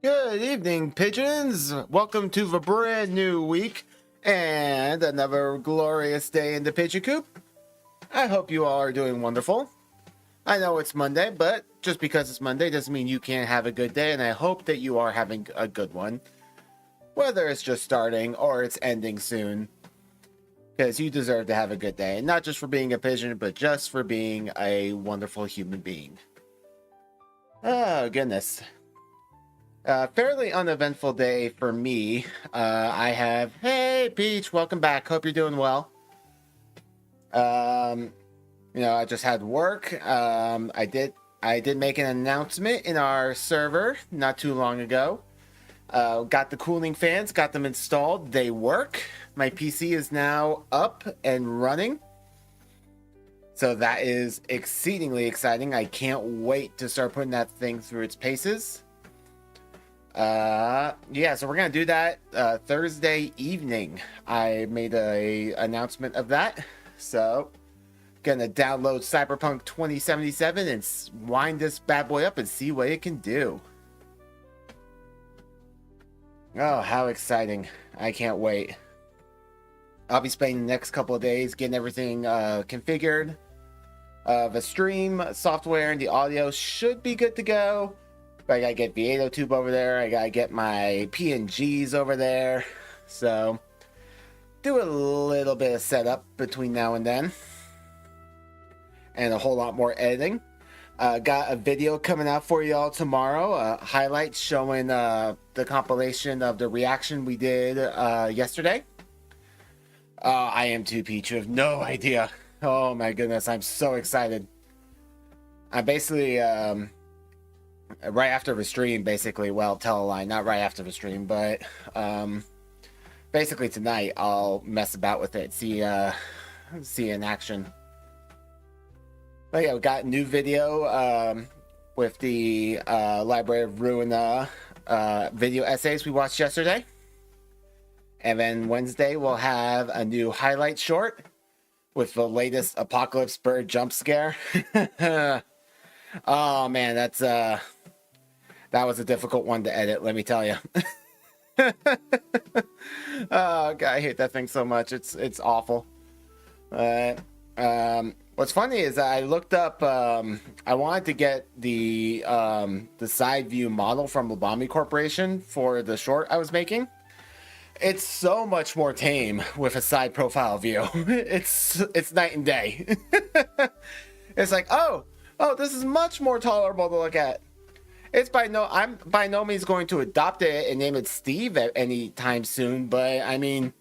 Good evening, pigeons. Welcome to the brand new week and another glorious day in the pigeon coop. I hope you all are doing wonderful. I know it's Monday, but just because it's Monday doesn't mean you can't have a good day, and I hope that you are having a good one. Whether it's just starting or it's ending soon, because you deserve to have a good day, and not just for being a pigeon, but just for being a wonderful human being. Oh, goodness. Fairly uneventful day for me. Hey Peach, welcome back. Hope you're doing well. I just had work. I did make an announcement in our server not too long ago. Got the cooling fans, got them installed. They work. My PC is now up and running. So that is exceedingly exciting. I can't wait to start putting that thing through its paces. So we're gonna do that Thursday evening. I made a announcement of that, so gonna download Cyberpunk 2077 and wind this bad boy up and see what it can do. Oh, how exciting. I can't wait. I'll be spending the next couple of days getting everything configured. The stream software and the audio should be good to go. I gotta get the 802 over there. I gotta get my PNGs over there. So, do a little bit of setup between now and then. And a whole lot more editing. Got a video coming out for y'all tomorrow. Highlights showing the compilation of the reaction we did yesterday. I am too, Peach. You have no idea. Oh my goodness, I'm so excited. I basically... right after the stream, basically, well, tell a lie, not right after the stream, but basically tonight I'll mess about with it, see in action. But yeah, we got a new video with the Library of Ruin video essays we watched yesterday. And then Wednesday we'll have a new highlight short with the latest Apocalypse Bird jump scare. Oh man, that's That was a difficult one to edit, let me tell you. Oh God, I hate that thing so much. It's awful. What's funny is I looked up. I wanted to get the side view model from Labami Corporation for the short I was making. It's so much more tame with a side profile view. It's night and day. It's like, oh, this is much more tolerable to look at. I'm by no means going to adopt it and name it Steve at any time soon, but I mean,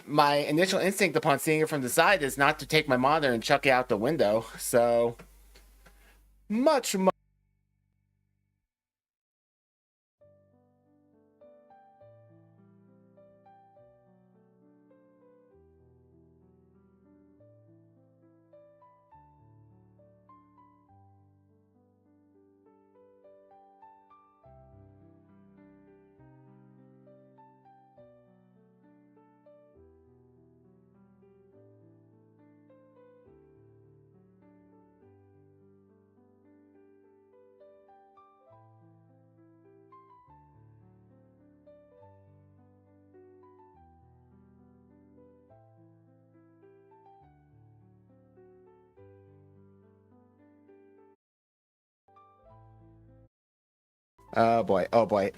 my initial instinct upon seeing it from the side is not to take my monitor and chuck it out the window. So much. Oh boy.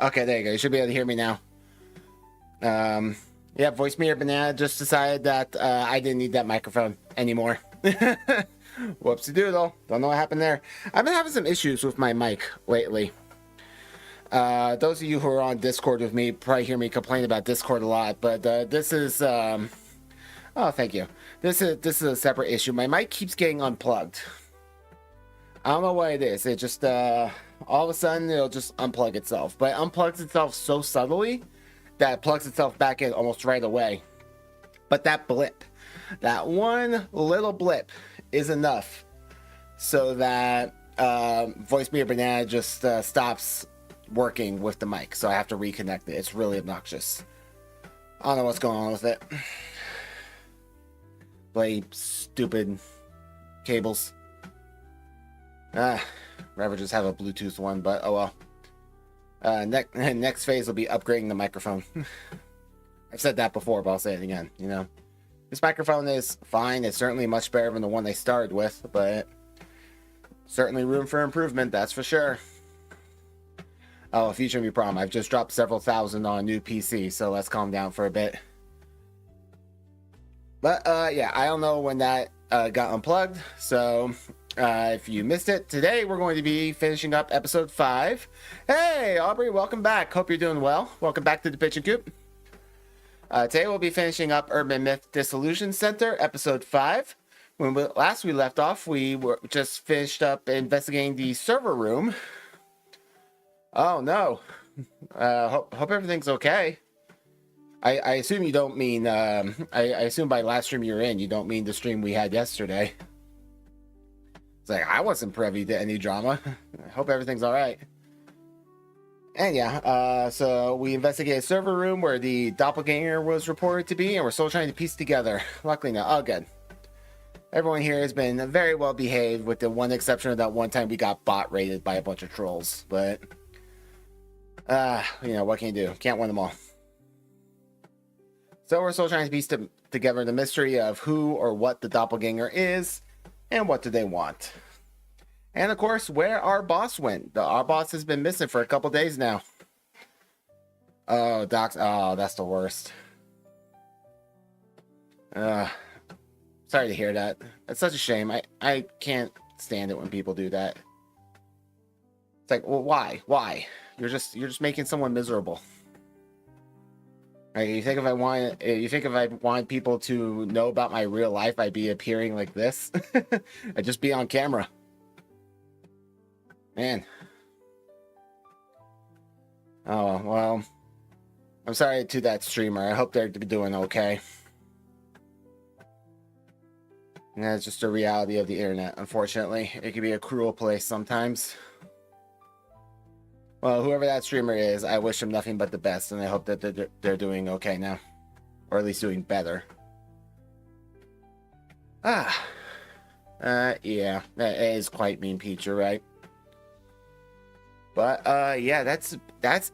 Okay, there you go. You should be able to hear me now. Yeah, Voice Mirror Banana just decided that I didn't need that microphone anymore. Whoopsie doodle. Don't know what happened there. I've been having some issues with my mic lately. Those of you who are on Discord with me probably hear me complain about Discord a lot, but this is oh, thank you. This is a separate issue. My mic keeps getting unplugged. I don't know what it is. It just all of a sudden it'll just unplug itself, but it unplugs itself so subtly that it plugs itself back in almost right away. But that blip, that one little blip, is enough so that Voice Mirror Banana just stops working with the mic. So I have to reconnect it. It's really obnoxious. I don't know what's going on with it. Bloody stupid cables. Rather just have a Bluetooth one, but oh well. Next phase will be upgrading the microphone. I've said that before, but I'll say it again. You know, this microphone is fine. It's certainly much better than the one they started with, but certainly room for improvement, that's for sure. Oh, future me problem. I've just dropped several thousand on a new PC, so let's calm down for a bit. But yeah, I don't know when that got unplugged, so if you missed it, today we're going to be finishing up episode 5. Hey, Aubrey, welcome back. Hope you're doing well. Welcome back to the Pitch and Coop. Today we'll be finishing up Urban Myth Dissolution Center, episode 5. When last we left off, we were just finished up investigating the server room. Oh no. Hope everything's okay. I assume you don't mean, I assume by last stream you're in, you don't mean the stream we had yesterday. It's like, I wasn't privy to any drama. I hope everything's all right. And yeah, so we investigated a server room where the doppelganger was reported to be, and we're still trying to piece together. Luckily, no. Oh, good. Everyone here has been very well behaved, with the one exception of that one time we got bot raided by a bunch of trolls. But, you know, what can you do? Can't win them all. So we're still trying to piece together the mystery of who or what the doppelganger is, and what do they want. And of course, where our boss went. Our boss has been missing for a couple days now. Oh, Docs. Oh, that's the worst. Sorry to hear that. It's such a shame. I can't stand it when people do that. It's like, well, why? Why? You're just making someone miserable. Right, you think if I wanted people to know about my real life, I'd be appearing like this? I'd just be on camera. Man. Oh, well. I'm sorry to that streamer. I hope they're doing okay. And that's just a reality of the internet, unfortunately. It can be a cruel place sometimes. Well, whoever that streamer is, I wish them nothing but the best, and I hope that they're doing okay now. Or at least doing better. Yeah, that is quite mean, Peach, you're right. But yeah, that's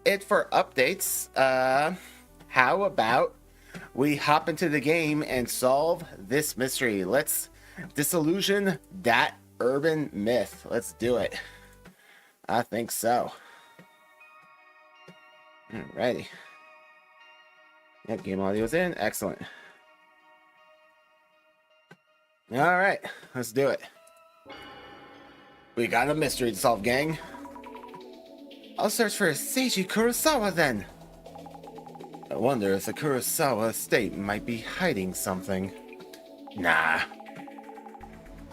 it for updates. How about we hop into the game and solve this mystery? Let's disillusion that urban myth. Let's do it. I think so. Alrighty. Yep, game audio's in. Excellent. Alright, let's do it. We got a mystery to solve, gang. I'll search for Seiji Kurosawa then. I wonder if the Kurosawa estate might be hiding something. Nah.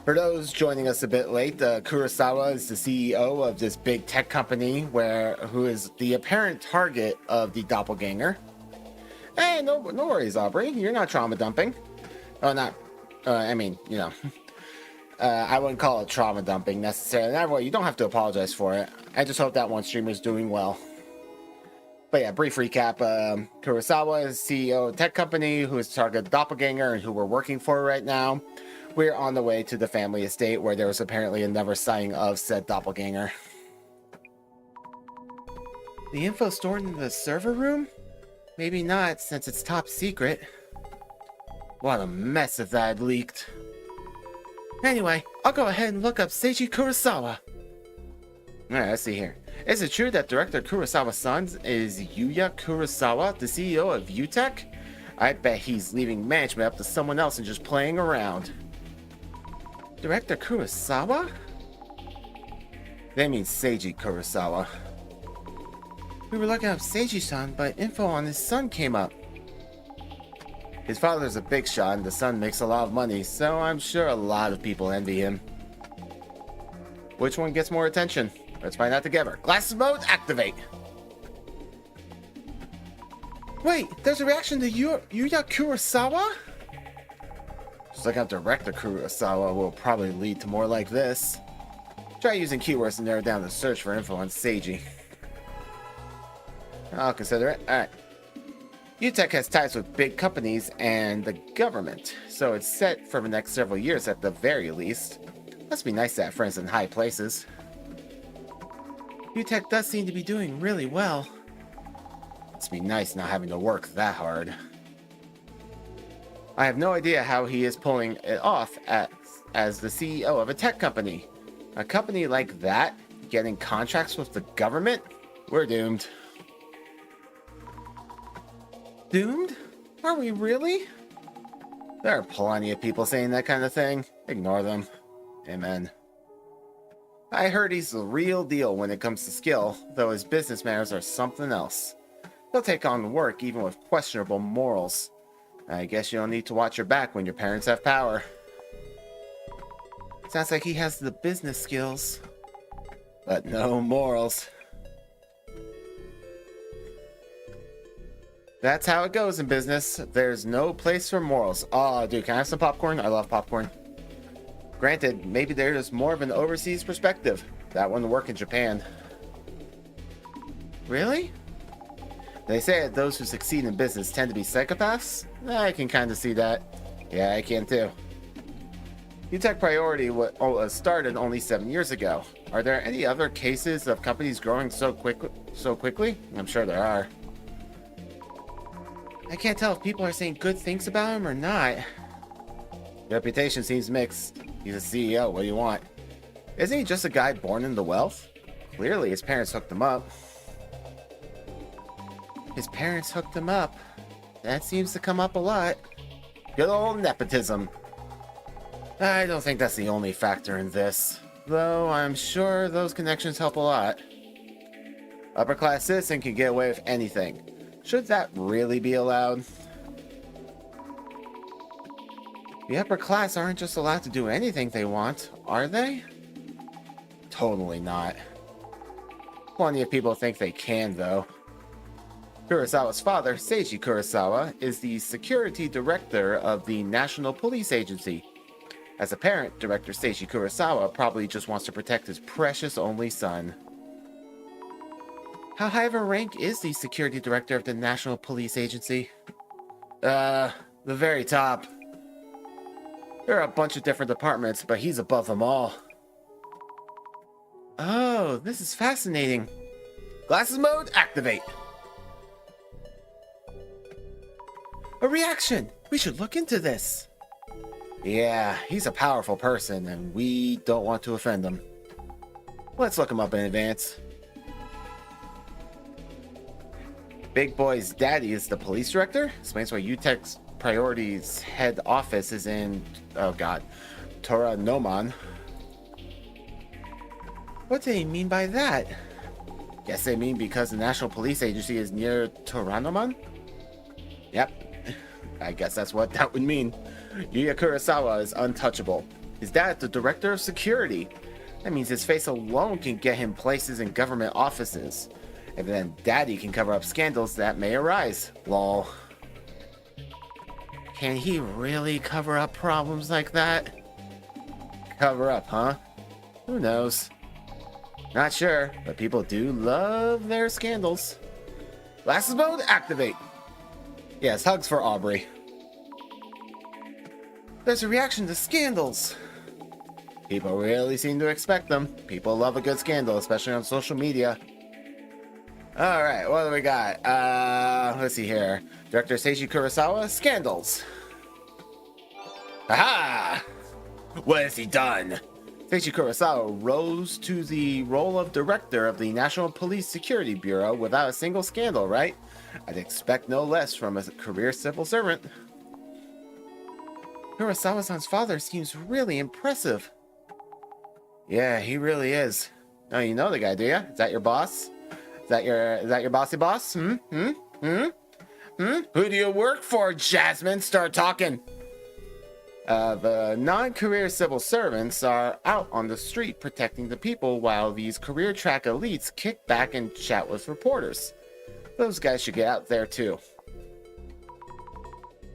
For those joining us a bit late, Kurosawa is the CEO of this big tech company who is the apparent target of the doppelganger. Hey, no worries, Aubrey. You're not trauma dumping. Oh, not. I mean, you know. I wouldn't call it trauma dumping necessarily. You don't have to apologize for it. I just hope that one streamer's doing well. But yeah, brief recap. Kurosawa is CEO of a tech company who is targeted doppelganger and who we're working for right now. We're on the way to the family estate where there was apparently another sighting of said doppelganger. The info stored in the server room? Maybe not, since it's top secret. What a mess if that had leaked. Anyway, I'll go ahead and look up Seiji Kurosawa. Alright, let's see here. Is it true that Director Kurosawa's son is Yuya Kurosawa, the CEO of UTech? I bet he's leaving management up to someone else and just playing around. Director Kurosawa? They mean Seiji Kurosawa. We were looking up Seiji-san, but info on his son came up. His father's a big shot and the son makes a lot of money, so I'm sure a lot of people envy him. Which one gets more attention? Let's find out together. Glasses mode, activate! Wait, there's a reaction to Yuya Kurosawa? Just like how Director Kurosawa will probably lead to more like this. Try using keywords to narrow down the search for info on Seiji. I'll consider it. Alright. UTech has ties with big companies and the government, so it's set for the next several years at the very least. Must be nice to have friends in high places. UTech does seem to be doing really well. Must be nice not having to work that hard. I have no idea how he is pulling it off as the CEO of a tech company. A company like that, getting contracts with the government? We're doomed. Doomed? Are we really? There are plenty of people saying that kind of thing. Ignore them. Amen. I heard he's the real deal when it comes to skill, though his business manners are something else. He'll take on work even with questionable morals. I guess you don't need to watch your back when your parents have power. Sounds like he has the business skills, but no morals. That's how it goes in business. There's no place for morals. Oh, dude, can I have some popcorn? I love popcorn. Granted, maybe there's more of an overseas perspective. That wouldn't work in Japan. Really? They say that those who succeed in business tend to be psychopaths? I can kind of see that. Yeah, I can too. UTech Priority started only 7 years ago. Are there any other cases of companies growing so quickly? I'm sure there are. I can't tell if people are saying good things about him or not. Reputation seems mixed. He's a CEO, what do you want? Isn't he just a guy born into wealth? Clearly his parents hooked him up. His parents hooked him up. That seems to come up a lot. Good old nepotism. I don't think that's the only factor in this, though I'm sure those connections help a lot. Upper-class citizen can get away with anything. Should that really be allowed? The upper class aren't just allowed to do anything they want, are they? Totally not. Plenty of people think they can, though. Kurosawa's father, Seiji Kurosawa, is the security director of the National Police Agency. As a parent, Director Seiji Kurosawa probably just wants to protect his precious only son. How high of a rank is the security director of the National Police Agency? The very top. There are a bunch of different departments, but he's above them all. Oh, this is fascinating. Glasses mode, activate. A reaction! We should look into this. Yeah, he's a powerful person, and we don't want to offend him. Let's look him up in advance. Big Boy's daddy is the police director. Explains why UTEC's priorities head office is in, oh god, Toranoman. What do they mean by that? Guess they mean because the National Police Agency is near Toranoman? Yep, I guess that's what that would mean. Yuya Kurosawa is untouchable. His dad, the director of security. That means his face alone can get him places in government offices. And then daddy can cover up scandals that may arise. Lol. Can he really cover up problems like that? Cover up, huh? Who knows? Not sure, but people do love their scandals. Glasses mode, activate. Yes, hugs for Aubrey. There's a reaction to scandals. People really seem to expect them. People love a good scandal, especially on social media. Alright, what do we got? Let's see here. Director Seiji Kurosawa, scandals. Aha! What has he done? Seiji Kurosawa rose to the role of director of the National Police Security Bureau without a single scandal, right? I'd expect no less from a career civil servant. Kurosawa-san's father seems really impressive. Yeah, he really is. Oh, you know the guy, do ya? Is that your boss? Is that your bossy boss? Who do you work for, Jasmine? Start talking. The non-career civil servants are out on the street protecting the people while these career track elites kick back and chat with reporters. Those guys should get out there too.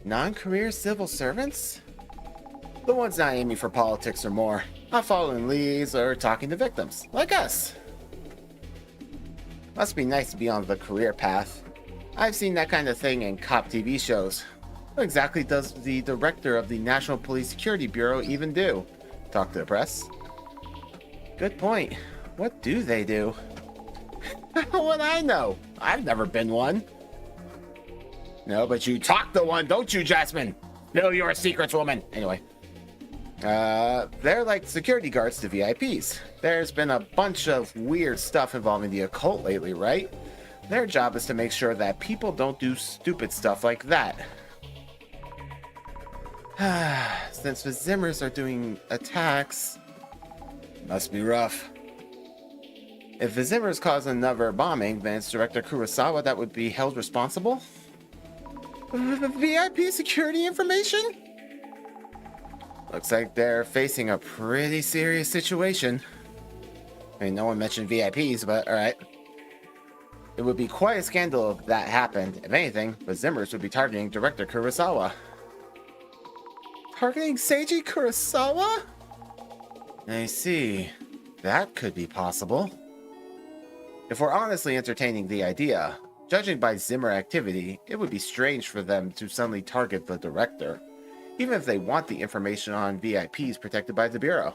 Non-career civil servants? The ones not aiming for politics or more, not following leads or talking to victims, like us. Must be nice to be on the career path. I've seen that kind of thing in cop TV shows. What exactly does the director of the National Police Security Bureau even do? Talk to the press? Good point. What do they do? What I know? I've never been one. No, but you talk to one, don't you, Jasmine? No, you're a secrets woman. Anyway. They're like security guards to VIPs. There's been a bunch of weird stuff involving the occult lately, right? Their job is to make sure that people don't do stupid stuff like that. Since the Zimmers are doing attacks, must be rough. If the Zimmers cause another bombing, then it's Director Kurosawa that would be held responsible? VIP security information? Looks like they're facing a pretty serious situation. I mean, no one mentioned VIPs, but alright. It would be quite a scandal if that happened. If anything, the Zimmers would be targeting Director Kurosawa. Targeting Seiji Kurosawa? I see. That could be possible. If we're honestly entertaining the idea, judging by Zimmer activity, it would be strange for them to suddenly target the director, even if they want the information on VIPs protected by the Bureau.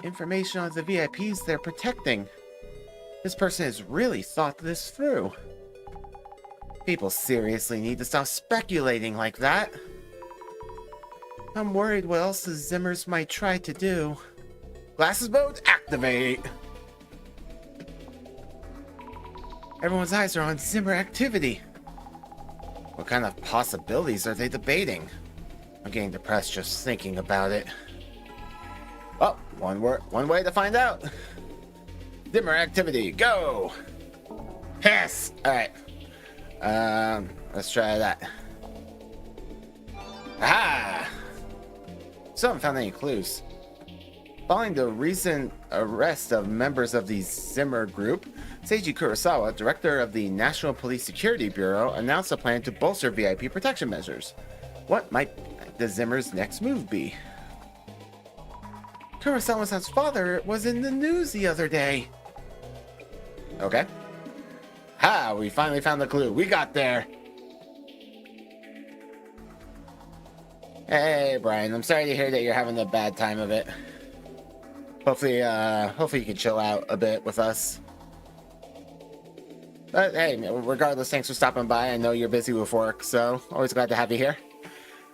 Information on the VIPs they're protecting. This person has really thought this through. People seriously need to stop speculating like that. I'm worried what else the Zimmers might try to do. Glasses mode, activate! Everyone's eyes are on Zimmer activity. What kind of possibilities are they debating? I'm getting depressed just thinking about it. Oh, one way to find out. Zimmer activity, go! Yes! Alright. Let's try that. Aha! Still haven't found any clues. Following the recent arrest of members of the Zimmer group, Seiji Kurosawa, director of the National Police Security Bureau, announced a plan to bolster VIP protection measures. What might the Zimmers' next move be? Kurosawa-san's father was in the news the other day. Okay. Ha! We finally found the clue. We got there. Hey, Brian. I'm sorry to hear that you're having a bad time of it. Hopefully you can chill out a bit with us. But hey, regardless, thanks for stopping by. I know you're busy with work, so always glad to have you here.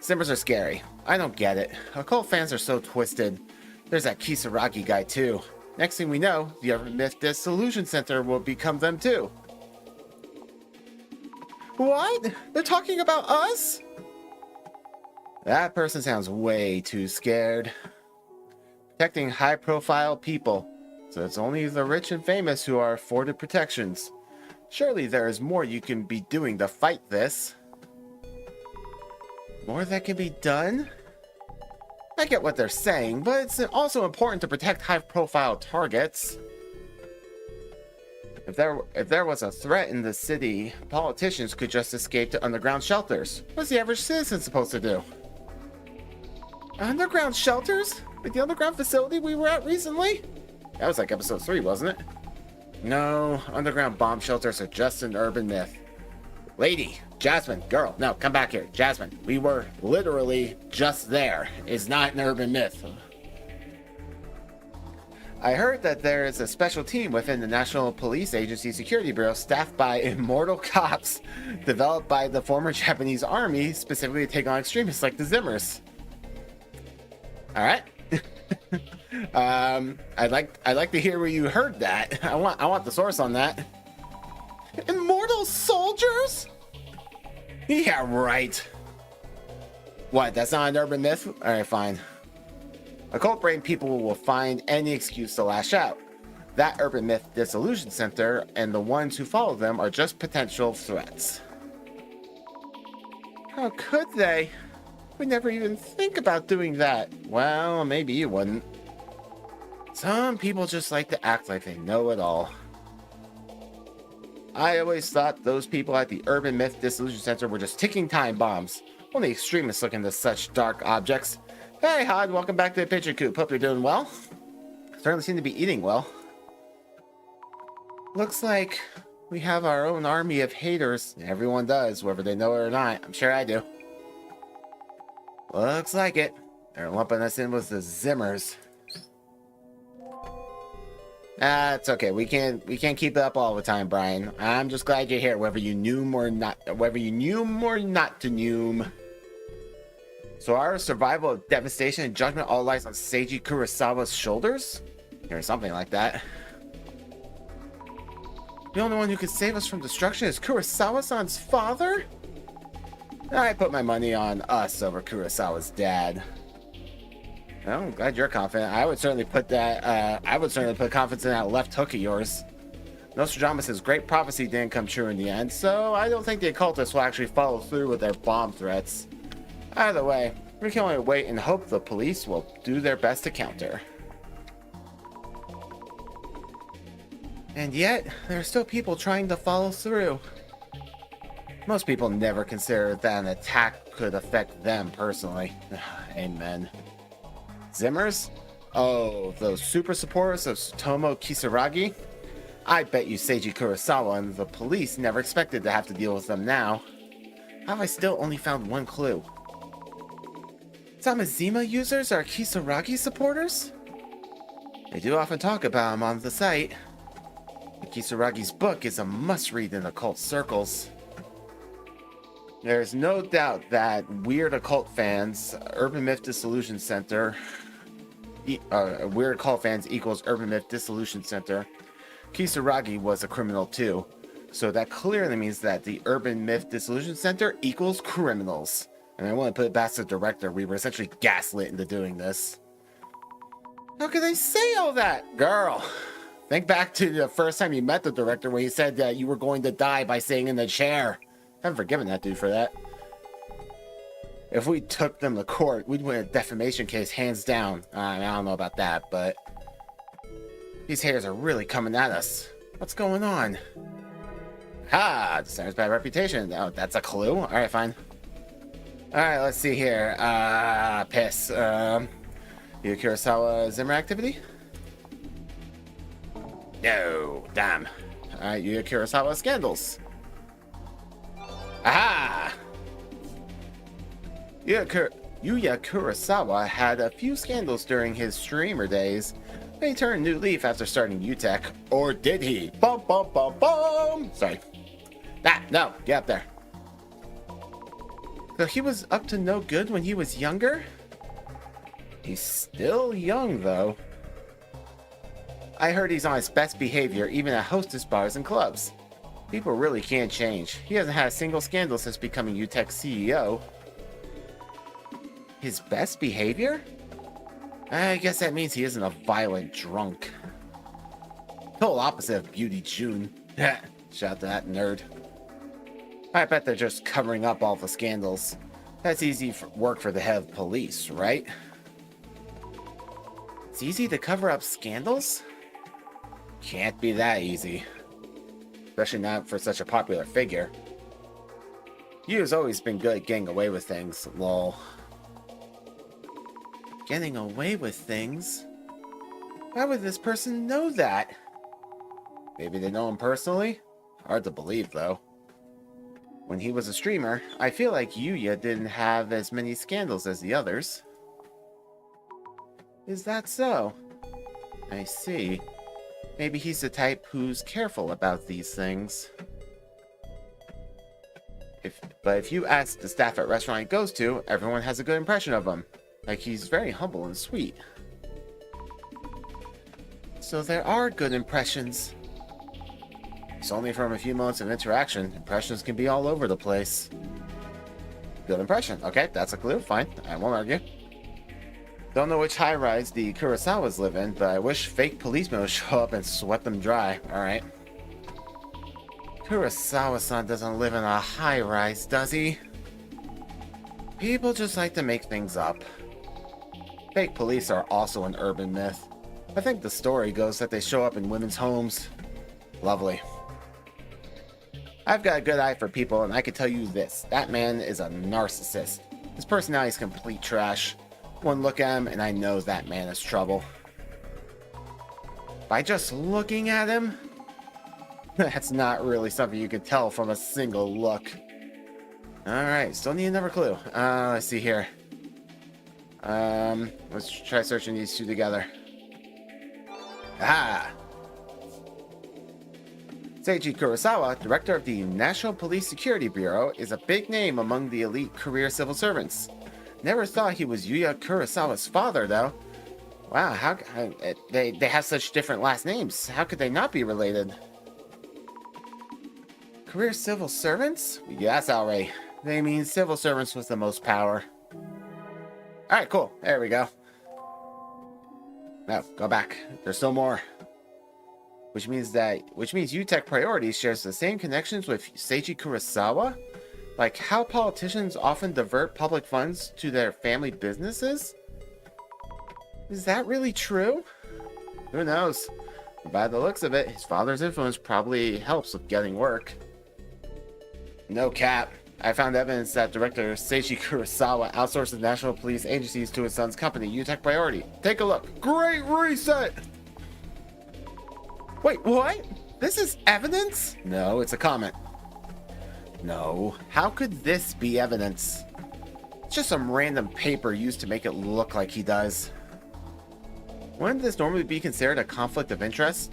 Zimmers are scary. I don't get it. Occult fans are so twisted. There's that Kisaragi guy too. Next thing we know, the Urban Myth Dissolution Center will become them too. What? They're talking about us? That person sounds way too scared. Protecting high-profile people, so it's only the rich and famous who are afforded protections. Surely there is more you can be doing to fight this. More that can be done? I get what they're saying, but it's also important to protect high-profile targets. If there was a threat in the city, politicians could just escape to underground shelters. What's the average citizen supposed to do? Underground shelters? Like the underground facility we were at recently? That was like episode 3, wasn't it? No, underground bomb shelters are just an urban myth. Lady, Jasmine, girl, no, come back here. Jasmine, we were literally just there. It's not an urban myth. I heard that there is a special team within the National Police Agency Security Bureau staffed by immortal cops developed by the former Japanese army specifically to take on extremists like the Zimmers. All right. I'd like to hear where you heard that. I want the source on that. Immortal soldiers? Yeah, right. What? That's not an urban myth? All right, fine. Occult brain people will find any excuse to lash out. That urban myth Dissolution Center and the ones who follow them are just potential threats. How could they? We never even think about doing that. Well, maybe you wouldn't. Some people just like to act like they know it all. I always thought those people at the Urban Myth Dissolution Center were just ticking time bombs. Only extremists look into such dark objects. Hey, Hod, welcome back to the Pigeon Coop. Hope you're doing well. Certainly seem to be eating well. Looks like we have our own army of haters. Everyone does, whether they know it or not. I'm sure I do. Looks like it. They're lumping us in with the Zimmers. It's okay. We can't keep it up all the time, Brian. I'm just glad you're here, whether you knew or not to knew. So our survival of devastation and judgment all lies on Seiji Kurosawa's shoulders? Or something like that. The only one who can save us from destruction is Kurosawa-san's father? I put my money on us over Kurosawa's dad. Well, I'm glad you're confident. I would certainly put confidence in that left hook of yours. Nostradamus' great prophecy didn't come true in the end, so I don't think the occultists will actually follow through with their bomb threats. Either way, we can only wait and hope the police will do their best to counter. And yet, there are still people trying to follow through. Most people never consider that an attack could affect them personally. Amen. Zimmers? Oh, those super supporters of Tsutomu Kisaragi? I bet you Seiji Kurosawa and the police never expected to have to deal with them now. How have I still only found one clue? Samazima users are Kisaragi supporters? They do often talk about him on the site. Kisaragi's book is a must-read in occult circles. There's no doubt that weird occult fans, Urban Myth Dissolution Center, weird occult fans equals Urban Myth Dissolution Center. Kisaragi was a criminal too, so that clearly means that the Urban Myth Dissolution Center equals criminals. And I want to put it back to the director. We were essentially gaslit into doing this. How could they say all that? Girl, think back to the first time you met the director when he said that you were going to die by sitting in the chair. I haven't forgiven that dude for that. If we took them to court, we'd win a defamation case hands down. I don't know about that, but these haters are really coming at us. What's going on? Ha! Designer's bad reputation. Oh, that's a clue. All right, fine. All right, let's see here. Piss. Yu Kurosawa Zimmer activity? No, damn. All right, Yu Kurosawa scandals. Aha! Yuya Kurosawa had a few scandals during his streamer days. He turned a new leaf after starting UTech. Or did he? Bum, bum, bum, bum! Sorry. No, get up there. So he was up to no good when he was younger? He's still young, though. I heard he's on his best behavior even at hostess bars and clubs. People really can't change. He hasn't had a single scandal since becoming UTech's CEO. His best behavior? I guess that means he isn't a violent drunk. Total opposite of Beauty June. Shout to that nerd. I bet they're just covering up all the scandals. That's easy work for the head of police, right? It's easy to cover up scandals? Can't be that easy. Especially not for such a popular figure. Yu's always been good at getting away with things, lol. Getting away with things? Why would this person know that? Maybe they know him personally? Hard to believe, though. When he was a streamer, I feel like Yuya didn't have as many scandals as the others. Is that so? I see. Maybe he's the type who's careful about these things. But if you ask the staff at restaurant he goes to, everyone has a good impression of him. Like he's very humble and sweet. So there are good impressions. It's only from a few moments of interaction. Impressions can be all over the place. Good impression. Okay, that's a clue. Fine. I won't argue. Don't know which high-rise the Kurosawas live in, but I wish fake policemen would show up and sweat them dry. Alright. Kurosawa-san doesn't live in a high-rise, does he? People just like to make things up. Fake police are also an urban myth. I think the story goes that they show up in women's homes. Lovely. I've got a good eye for people, and I can tell you this. That man is a narcissist. His personality is complete trash. One look at him, and I know that man is trouble. By just looking at him? That's not really something you can tell from a single look. Alright, still need another clue. Let's see here. Let's try searching these two together. Ah! Seiji Kurosawa, director of the National Police Security Bureau, is a big name among the elite career civil servants. Never thought he was Yuya Kurosawa's father, though. Wow, they have such different last names. How could they not be related? Career civil servants? Yeah, that's outright. They mean civil servants with the most power. Alright, cool. There we go. No, go back. There's still more. Which means UTech Priorities shares the same connections with Seiji Kurosawa? Like how politicians often divert public funds to their family businesses? Is that really true? Who knows? By the looks of it, his father's influence probably helps with getting work. No cap. I found evidence that director Seiji Kurosawa outsources national police agencies to his son's company, UTech Priority. Take a look. Great reset! Wait, what? This is evidence? No, it's a comment. No, how could this be evidence? It's just some random paper used to make it look like he does. Wouldn't this normally be considered a conflict of interest?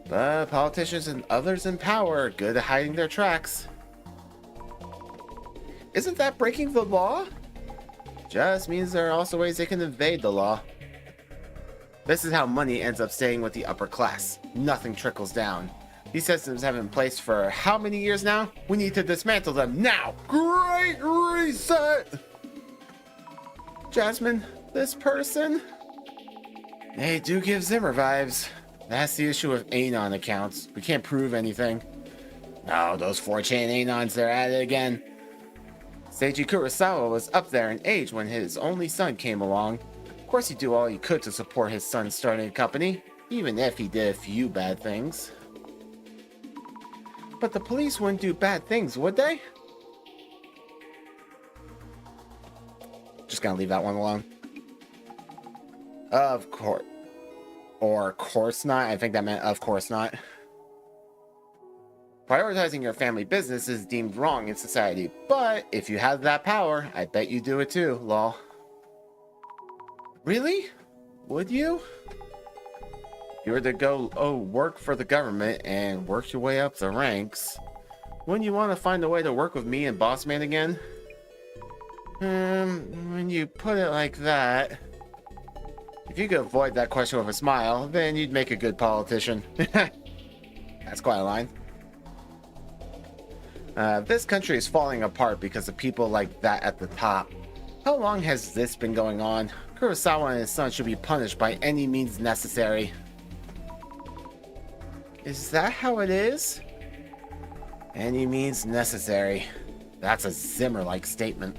But politicians and others in power are good at hiding their tracks. Isn't that breaking the law? Just means there are also ways they can evade the law. This is how money ends up staying with the upper class. Nothing trickles down. These systems have been in place for how many years now? We need to dismantle them now! Great reset! Jasmine, this person? They do give Zimmer vibes. That's the issue with Anon accounts. We can't prove anything. No, those 4chan Anons, they're at it again. Seiji Kurosawa was up there in age when his only son came along. Of course he'd do all he could to support his son starting a company, even if he did a few bad things. But the police wouldn't do bad things, would they? Just gonna leave that one alone. Of course. Or course not. I think that meant of course not. Prioritizing your family business is deemed wrong in society, but if you have that power, I bet you do it too, lol. Really? Would you? You were to go work for the government and work your way up the ranks. Wouldn't you want to find a way to work with me and Boss Man again? When you put it like that, if you could avoid that question with a smile, then you'd make a good politician. That's quite a line. This country is falling apart because of people like that at the top. How long has this been going on? Kurosawa and his son should be punished by any means necessary. Is that how it is? Any means necessary. That's a Zimmer-like statement.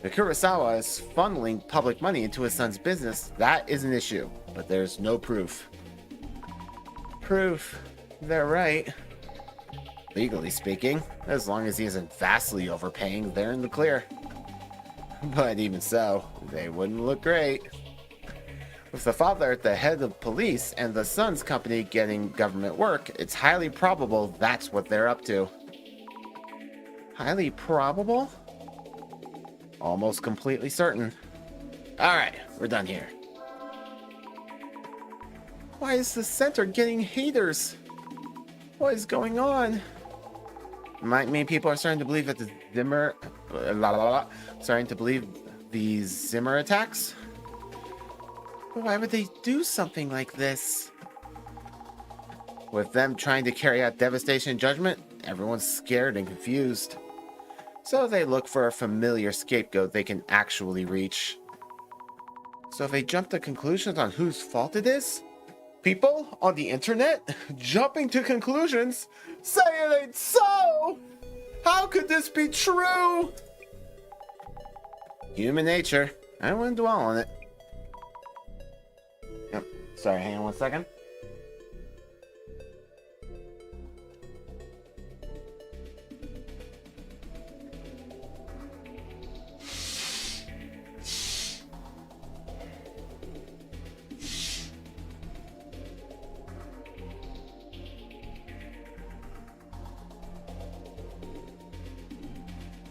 If Kurosawa is funneling public money into his son's business, that is an issue, but there's no proof. Proof? They're right. Legally speaking, as long as he isn't vastly overpaying, they're in the clear. But even so, they wouldn't look great. With the father at the head of police and the son's company getting government work, it's highly probable that's what they're up to. Highly probable? Almost completely certain. Alright, we're done here. Why is the center getting haters? What is going on? Might mean people are starting to believe that the Zimmer... starting to believe these Zimmer attacks? But why would they do something like this? With them trying to carry out devastation and judgment, everyone's scared and confused. So they look for a familiar scapegoat they can actually reach. So they jump to conclusions on whose fault it is? People on the internet jumping to conclusions, say it ain't so! How could this be true? Human nature. I wouldn't dwell on it. Yep. Sorry, hang on one second.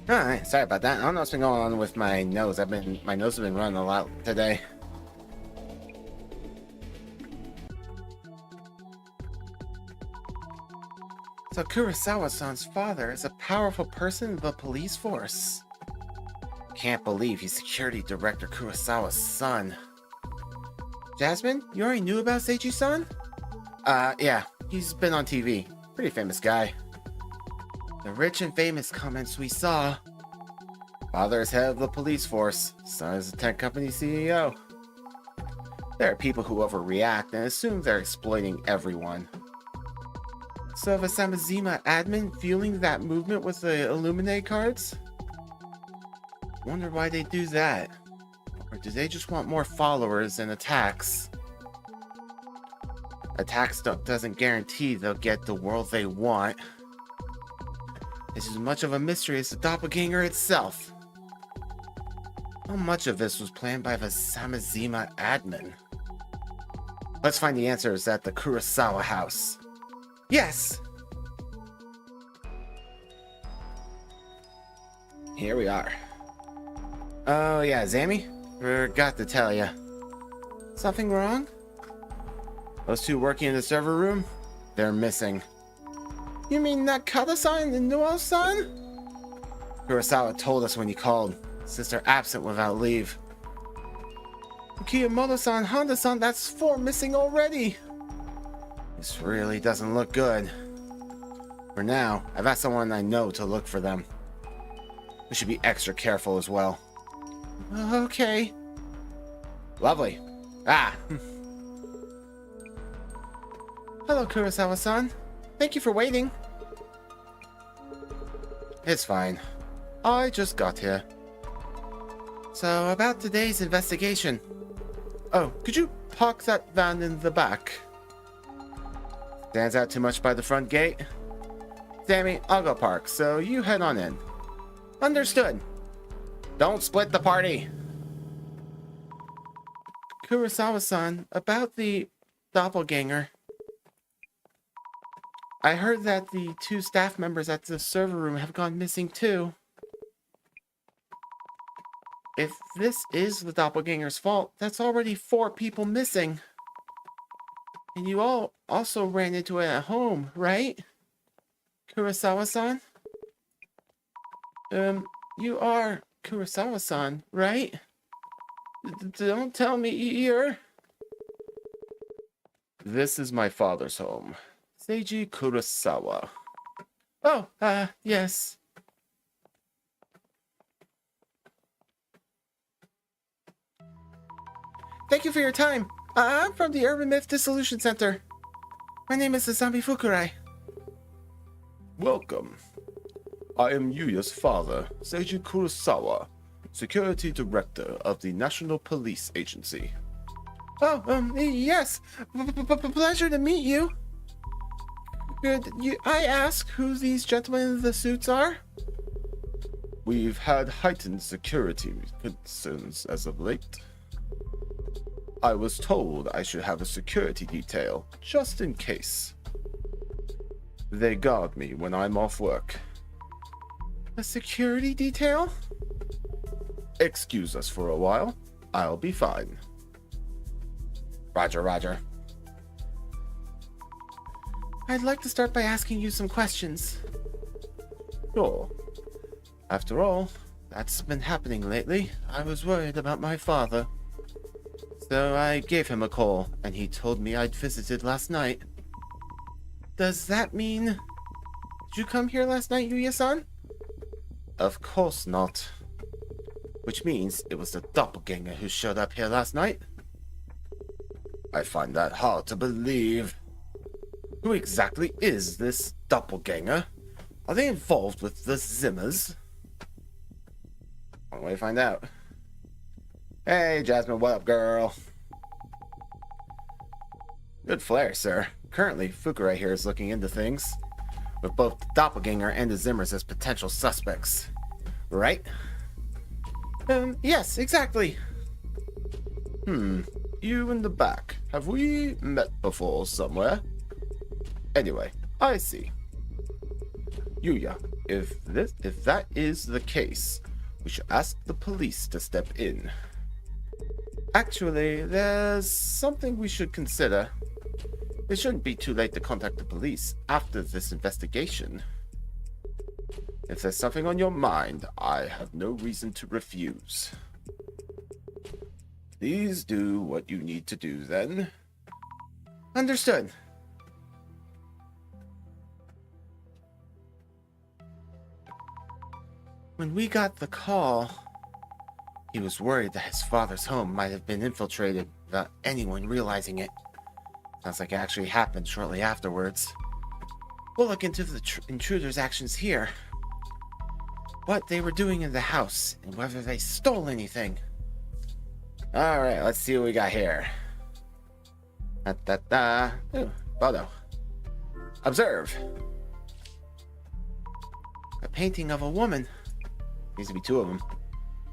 Alright, sorry about that. I don't know what's been going on with my nose. My nose has been running a lot today. So Kurosawa-san's father is a powerful person in the police force. Can't believe he's security director Kurosawa's son. Jasmine, you already knew about Seiji-san? Yeah, he's been on TV. Pretty famous guy. The rich and famous comments we saw. Father is head of the police force. Son is a tech company CEO. There are people who overreact and assume they're exploiting everyone. So the Samazima admin fueling that movement with the Illuminate cards? Wonder why they do that. Or do they just want more followers and attacks? Attacks doesn't guarantee they'll get the world they want. It's as much of a mystery as the doppelganger itself. How much of this was planned by the Samazima admin? Let's find the answers at the Kurosawa house. Yes! Here we are. Oh yeah, Zami? Forgot to tell ya. Something wrong? Those two working in the server room? They're missing. You mean Nakata-san and Noel-san? Kurosawa told us when he called. Since they're absent without leave. Kiyomoto-san, Honda-san, that's 4 missing already. This really doesn't look good. For now, I've asked someone I know to look for them. We should be extra careful as well. Okay. Lovely. Ah. Hello, Kurosawa-san. Thank you for waiting. It's fine. I just got here. So, about today's investigation. Oh, could you park that van in the back? Stands out too much by the front gate? Sammy, I'll go park, so you head on in. Understood. Don't split the party. Kurosawa-san, about the doppelganger. I heard that the 2 staff members at the server room have gone missing too. If this is the doppelganger's fault, that's already 4 people missing. And you all also ran into it at home, right? Kurosawa-san? You are Kurosawa-san, right? Don't tell me you're... This is my father's home. Seiji Kurosawa. Oh, yes. Thank you for your time. I'm from the Urban Myth Dissolution Center. My name is Azami Fukurai. Welcome. I am Yuya's father, Seiji Kurosawa, Security Director of the National Police Agency. Oh, yes. Pleasure to meet you. Could I ask who these gentlemen in the suits are? We've had heightened security concerns as of late. I was told I should have a security detail, just in case. They guard me when I'm off work. A security detail? Excuse us for a while. I'll be fine. Roger, roger. I'd like to start by asking you some questions. Sure. After all, that's been happening lately. I was worried about my father. So I gave him a call, and he told me I'd visited last night. Does that mean... Did you come here last night, Yuya-san? Of course not. Which means it was the doppelganger who showed up here last night? I find that hard to believe. Who exactly is this doppelganger? Are they involved with the Zimmers? One way to find out. Hey, Jasmine, what up, girl? Good flair, sir. Currently, Fukurai here is looking into things, with both the doppelganger and the Zimmers as potential suspects. Right? Yes, exactly. You in the back. Have we met before somewhere? Anyway, I see. Yuya, if that is the case, we should ask the police to step in. Actually, there's something we should consider. It shouldn't be too late to contact the police after this investigation. If there's something on your mind, I have no reason to refuse. Please do what you need to do then. Understood. When we got the call, he was worried that his father's home might have been infiltrated without anyone realizing it. Sounds like it actually happened shortly afterwards. We'll look into the intruders' actions here. What they were doing in the house, and whether they stole anything. Alright, let's see what we got here. Ooh, photo. Observe. A painting of a woman. Needs to be two of them.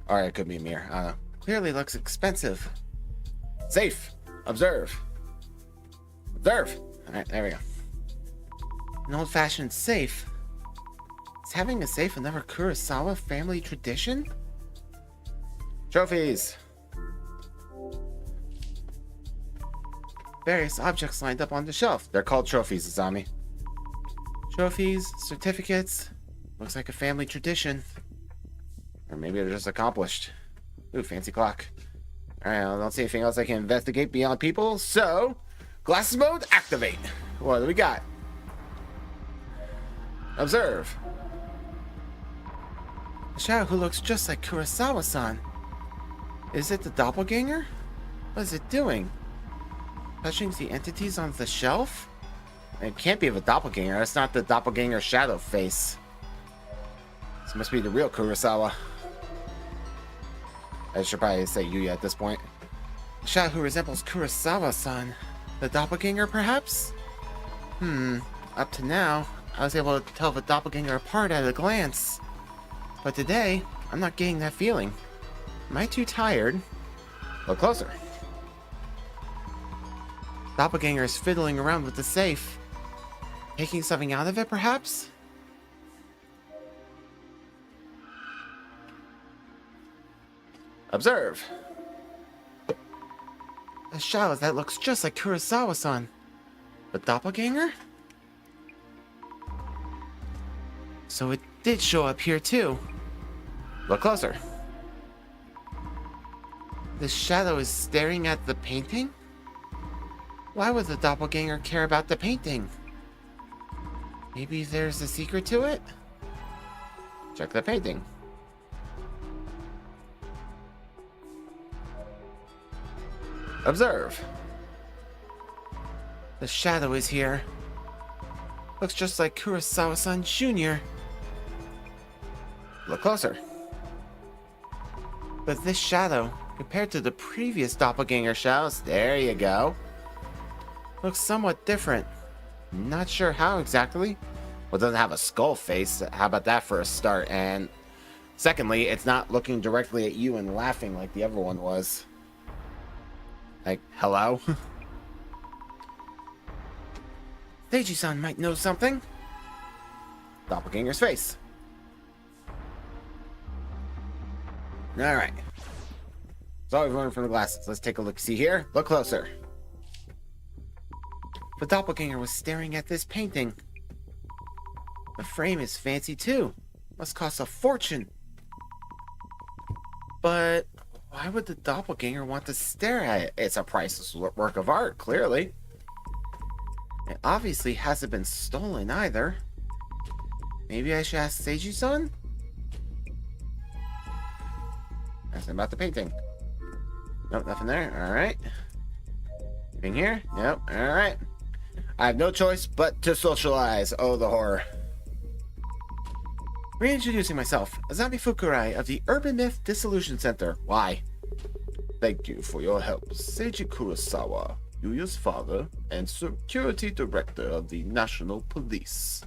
Or it could be a mirror. I don't know. Clearly looks expensive. Safe. Observe. Observe. Alright, there we go. An old-fashioned safe. Is having a safe another Kurosawa family tradition? Trophies. Various objects lined up on the shelf. They're called trophies, Azami. Trophies, certificates. Looks like a family tradition. Or maybe they're just accomplished. Ooh, fancy clock. Alright, I don't see anything else I can investigate beyond people, so... Glasses mode, activate. What do we got? Observe. A shadow who looks just like Kurosawa-san. Is it the doppelganger? What is it doing? Touching the entities on the shelf? It can't be the doppelganger. It's not the doppelganger shadow face. This must be the real Kurosawa. I should probably say Yuya at this point. A shadow who resembles Kurosawa-san. The doppelganger, perhaps? Up to now, I was able to tell the doppelganger apart at a glance. But today, I'm not getting that feeling. Am I too tired? Look closer. Doppelganger is fiddling around with the safe. Taking something out of it, perhaps? Observe. A shadow that looks just like Kurosawa-san. The doppelganger? So it did show up here too. Look closer. The shadow is staring at the painting? Why would the doppelganger care about the painting? Maybe there's a secret to it? Check the painting. Observe. The shadow is here. Looks just like Kurosawa-san Jr. Look closer. But this shadow, compared to the previous doppelganger shadows, there you go, looks somewhat different. Not sure how exactly. Well, it doesn't have a skull face. How about that for a start? And secondly, it's not looking directly at you and laughing like the other one was. Like, hello? Seiji-san might know something. Doppelganger's face. Alright. So we've learned from the glasses. Let's take a look. See here? Look closer. The doppelganger was staring at this painting. The frame is fancy too. Must cost a fortune. But why would the doppelganger want to stare at it? It's a priceless work of art, clearly. It obviously hasn't been stolen either. Maybe I should ask Seiji-san? Ask him about the painting. Nope, nothing there. Alright. Anything here? Nope. Alright. I have no choice but to socialize. Oh, the horror. Reintroducing myself, Azami Fukurai of the Urban Myth Dissolution Center. Why? Thank you for your help, Seiji Kurosawa, Yuya's father and security director of the National Police.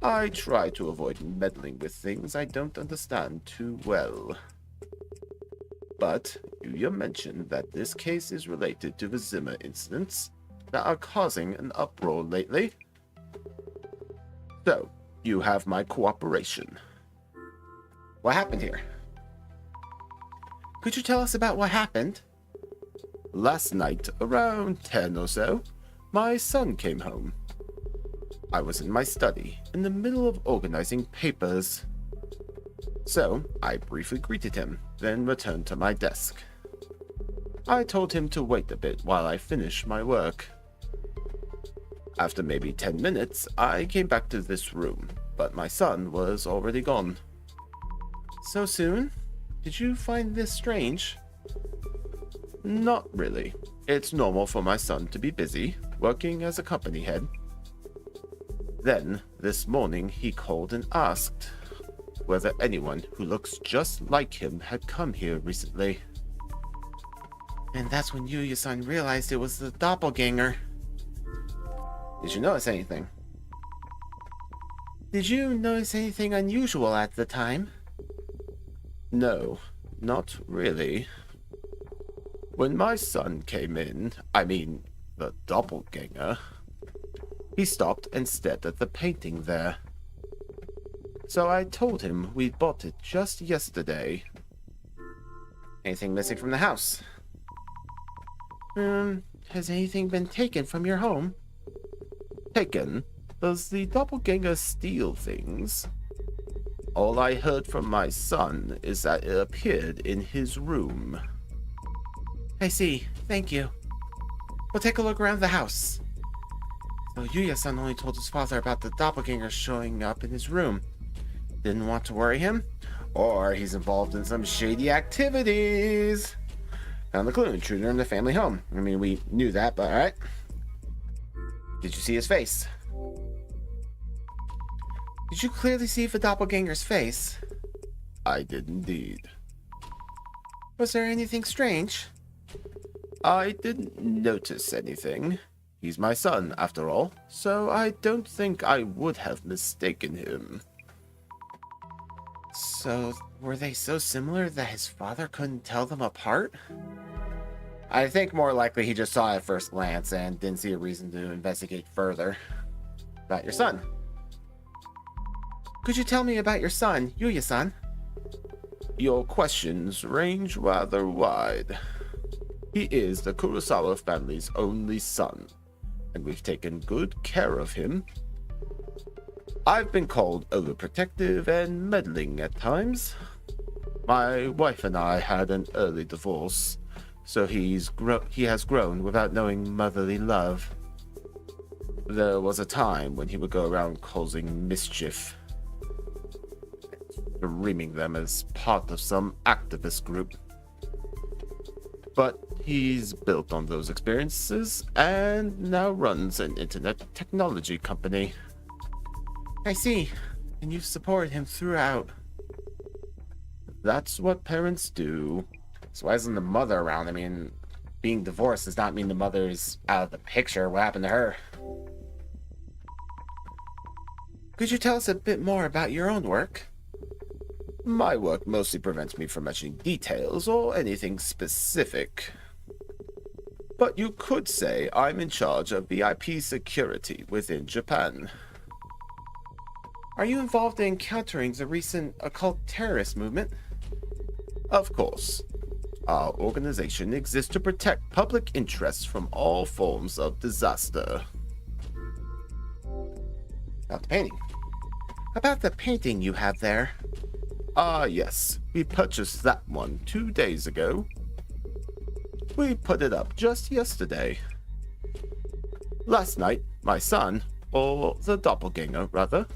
I try to avoid meddling with things I don't understand too well. But Yuya mentioned that this case is related to the Zimmer incidents that are causing an uproar lately. So, you have my cooperation. What happened here? Could you tell us about what happened? Last night, around 10 or so, my son came home. I was in my study, in the middle of organizing papers. So, I briefly greeted him, then returned to my desk. I told him to wait a bit while I finished my work. After maybe 10 minutes, I came back to this room, but my son was already gone. So soon? Did you find this strange? Not really. It's normal for my son to be busy, working as a company head. Then, this morning, he called and asked whether anyone who looks just like him had come here recently. And that's when Yuya-san realized it was the doppelganger. Did you notice anything? Did you notice anything unusual at the time? No, not really. When my son came in, I mean, the doppelganger, he stopped and stared at the painting there. So I told him we'd bought it just yesterday. Anything missing from the house? Has anything been taken from your home? Taken? Does the doppelganger steal things? All I heard from my son is that it appeared in his room. I see. Thank you. We'll take a look around the house. So Yuya-san only told his father about the doppelganger showing up in his room. Didn't want to worry him? Or he's involved in some shady activities. Found the clue, intruder in the family home. I mean, we knew that, but alright. Did you see his face? Did you clearly see the doppelganger's face? I did indeed. Was there anything strange? I didn't notice anything. He's my son, after all, so I don't think I would have mistaken him. So, were they so similar that his father couldn't tell them apart? I think more likely he just saw it at first glance and didn't see a reason to investigate further. About your son. Could you tell me about your son, Yuya-san? Your questions range rather wide. He is the Kurosawa family's only son, and we've taken good care of him. I've been called overprotective and meddling at times. My wife and I had an early divorce, so he has grown without knowing motherly love. There was a time when he would go around causing mischief, screaming them as part of some activist group. But he's built on those experiences and now runs an internet technology company. I see, and you've supported him throughout. That's what parents do. So why isn't the mother around? I mean, being divorced does not mean the mother's out of the picture. What happened to her? Could you tell us a bit more about your own work? My work mostly prevents me from mentioning details or anything specific. But you could say I'm in charge of VIP security within Japan. Are you involved in countering the recent occult terrorist movement? Of course. Our organization exists to protect public interests from all forms of disaster. About the painting. About the painting you have there. Ah, yes. We purchased that one 2 days ago. We put it up just yesterday. Last night, my son, or the doppelganger, rather,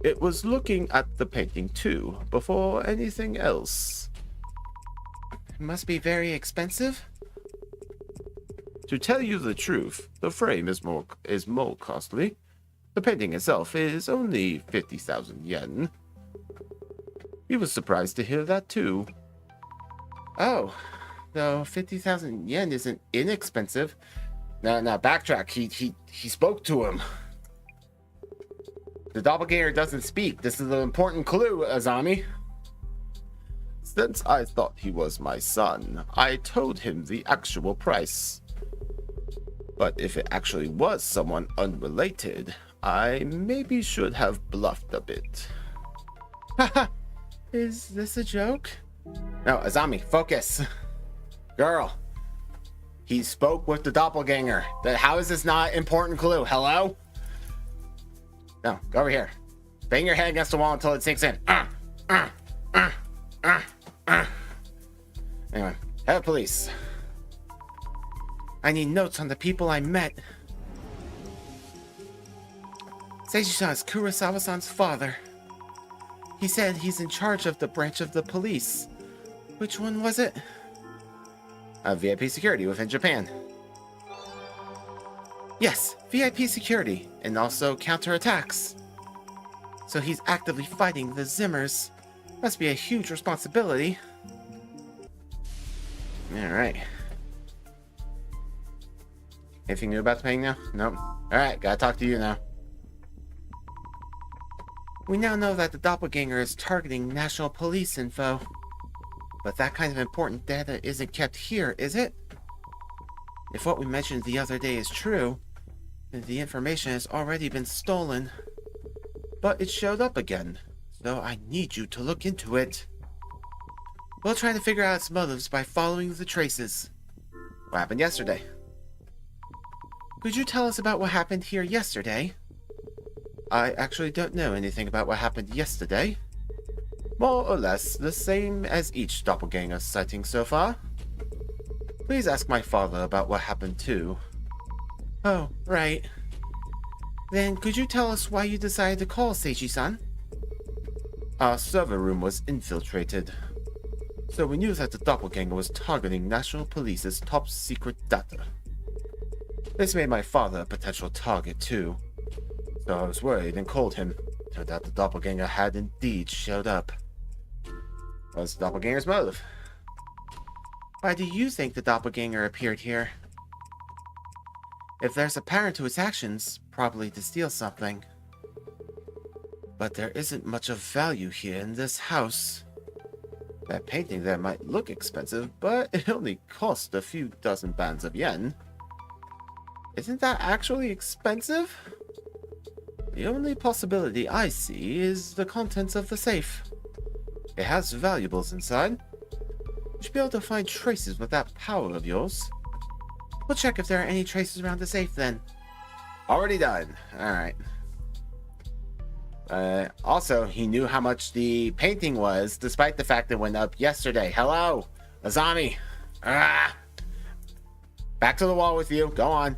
it was looking at the painting too, before anything else. It must be very expensive? To tell you the truth, the frame is more costly. The painting itself is only 50,000 yen. He was surprised to hear that too. Oh, though 50,000 yen isn't inexpensive. No, backtrack. He spoke to him. The doppelganger doesn't speak. This is an important clue, Azami. Since I thought he was my son, I told him the actual price. But if it actually was someone unrelated, I maybe should have bluffed a bit. Haha, is this a joke? No, Azami, focus. Girl, he spoke with the doppelganger. How is this not an important clue? Hello? No, go over here. Bang your head against the wall until it sinks in. Anyway, head of police. I need notes on the people I met. Seiji-san is Kurosawa-san's father. He said he's in charge of the branch of the police. Which one was it? VIP security within Japan. Yes, VIP security, and also counterattacks. So he's actively fighting the Zimmers. Must be a huge responsibility. Alright. Anything new about the painting now? Nope. Alright, gotta talk to you now. We now know that the doppelganger is targeting national police info. But that kind of important data isn't kept here, is it? If what we mentioned the other day is true, then the information has already been stolen. But it showed up again, so I need you to look into it. We'll try to figure out its motives by following the traces. What happened yesterday? Could you tell us about what happened here yesterday? I actually don't know anything about what happened yesterday. More or less the same as each doppelganger sighting so far. Please ask my father about what happened too. Oh, right. Then could you tell us why you decided to call Seiji-san? Our server room was infiltrated, so we knew that the doppelganger was targeting National Police's top secret data. This made my father a potential target too, so I was worried and called him. Turned out the doppelganger had indeed showed up. What's the doppelganger's motive? Why do you think the doppelganger appeared here? If there's a pattern to its actions, probably to steal something. But there isn't much of value here in this house. That painting there might look expensive, but it only cost a few dozen bands of yen. Isn't that actually expensive? The only possibility I see is the contents of the safe. It has valuables inside. You should be able to find traces with that power of yours. We'll check if there are any traces around the safe then. Already done. Alright. Also, he knew how much the painting was, despite the fact that it went up yesterday. Hello, Azami. Ah. Back to the wall with you. Go on.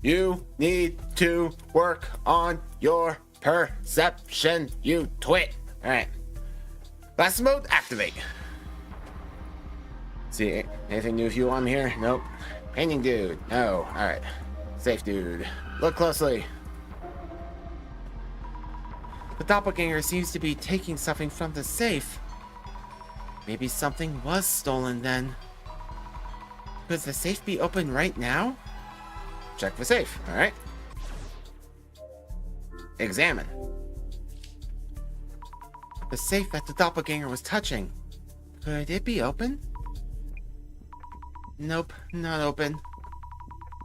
You need to work on your perception, you twit. Alright. Glasses mode, activate. See, anything new with you on here? Nope. Painting dude. No. Alright. Safe dude. Look closely. The doppelganger seems to be taking something from the safe. Maybe something was stolen then. Could the safe be open right now? Check the safe. Alright. Examine. The safe that the doppelganger was touching. Could it be open? Nope, not open.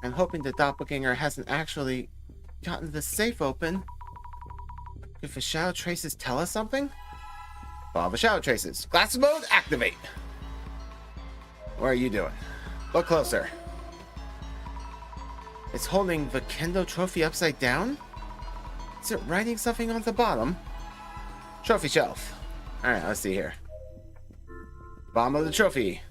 I'm hoping the doppelganger hasn't actually gotten the safe open. Could the shadow traces tell us something? Follow the shadow traces. Glasses mode, activate. What are you doing? Look closer. It's holding the kendo trophy upside down? Is it writing something on the bottom? Trophy shelf. Alright, let's see here. Bottom of the trophy.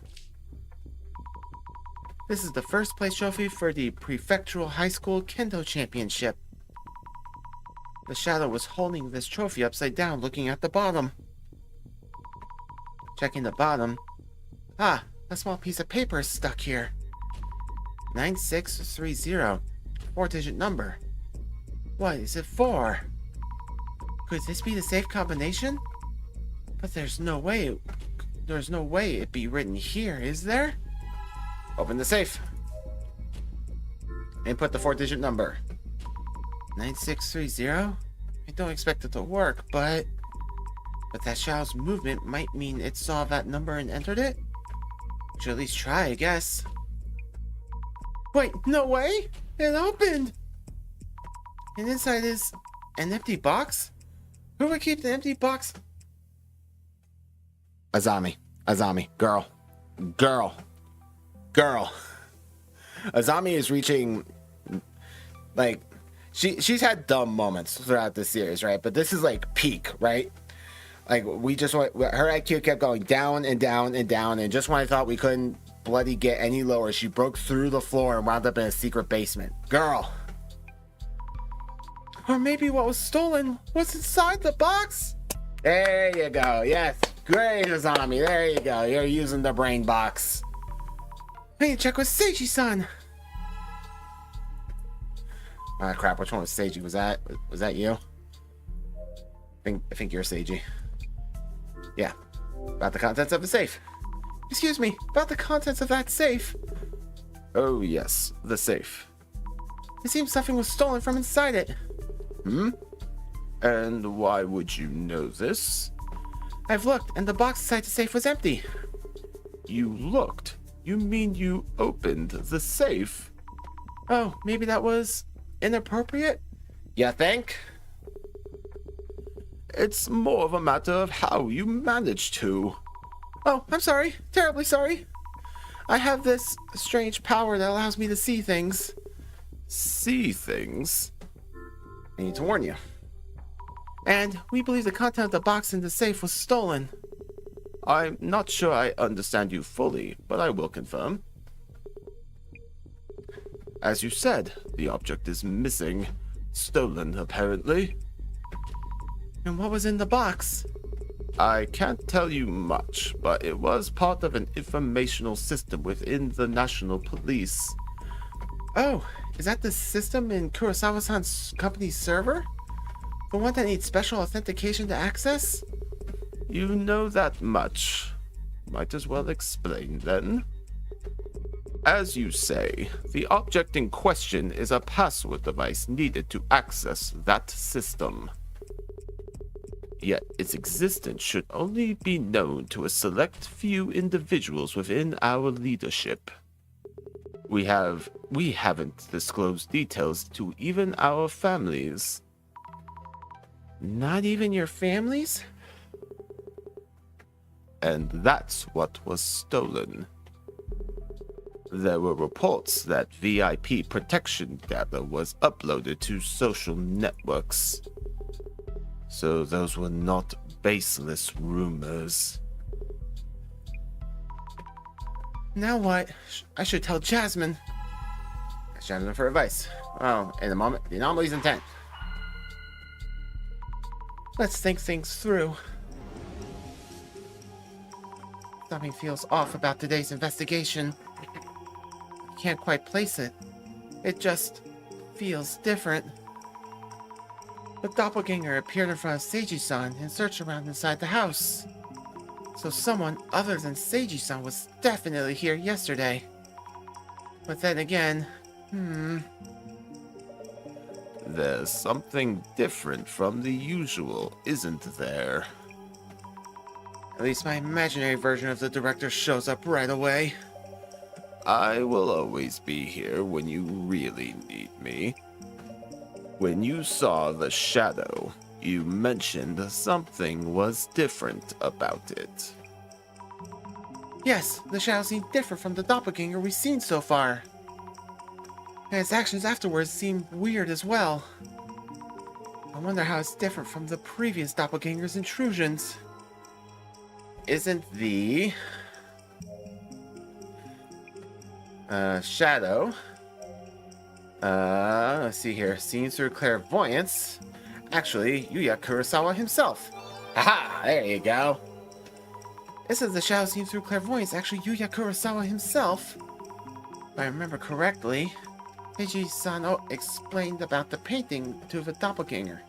This is the first place trophy for the Prefectural High School Kendo Championship. The shadow was holding this trophy upside down, looking at the bottom. Checking the bottom. Ah, a small piece of paper is stuck here. 9630. 4-digit number. What is it for? Could this be the safe combination? But there's no way it'd be written here, is there? Open the safe. Input the 4-digit number. 9630? I don't expect it to work, but that shadow's movement might mean it saw that number and entered it? Should at least try, I guess. Wait, no way! It opened! And inside is an empty box? Who would keep the empty box? Azami. Girl. Azami is reaching, like, she's had dumb moments throughout this series, right? But this is like peak, right? Like, her IQ kept going down and down and down, and just when I thought we couldn't bloody get any lower, she broke through the floor and wound up in a secret basement. Girl. Or maybe what was stolen was inside the box? There you go. Yes. Great, Azami. There you go. You're using the brain box. I need to check with Seiji-san. Ah, crap. Which one was Seiji? Was that you? I think you're Seiji. Yeah. About the contents of the safe. Excuse me. About the contents of that safe. Oh, yes. The safe. It seems something was stolen from inside it. Hmm? And why would you know this? I've looked, and the box inside the safe was empty. You looked? You mean you opened the safe? Oh, maybe that was inappropriate? You think? It's more of a matter of how you managed to. Oh, I'm sorry. Terribly sorry. I have this strange power that allows me to see things. See things? I need to warn you. And we believe the content of the box in the safe was stolen. I'm not sure I understand you fully, but I will confirm. As you said, the object is missing. Stolen, apparently. And what was in the box? I can't tell you much, but it was part of an informational system within the National Police. Oh, is that the system in Kurosawa-san's company's server? The one that needs special authentication to access? You know that much. Might as well explain then. As you say, the object in question is a password device needed to access that system. Yet its existence should only be known to a select few individuals within our leadership. We haven't disclosed details to even our families. Not even your families? and that's what was stolen. There were reports that VIP protection data was uploaded to social networks. So those were not baseless rumors. Now what? I should tell Jasmine. Ask Jasmine for advice. Oh, in a moment, the anomaly's intent. Let's think things through. Something feels off about today's investigation. I can't quite place it. It just feels different. The doppelganger appeared in front of Seiji-san and searched around inside the house. So someone other than Seiji-san was definitely here yesterday. But then again, There's something different from the usual, isn't there? At least my imaginary version of the director shows up right away. I will always be here when you really need me. When you saw the shadow, you mentioned something was different about it. Yes, the shadow seemed different from the doppelganger we've seen so far. And his actions afterwards seem weird as well. I wonder how it's different from the previous doppelganger's intrusions. Isn't the shadow, let's see here, seen through clairvoyance, actually Yuya Kurosawa himself. Haha, there you go. Isn't the shadow seen through clairvoyance actually Yuya Kurosawa himself? If I remember correctly, Seiji-san explained about the painting to the doppelganger.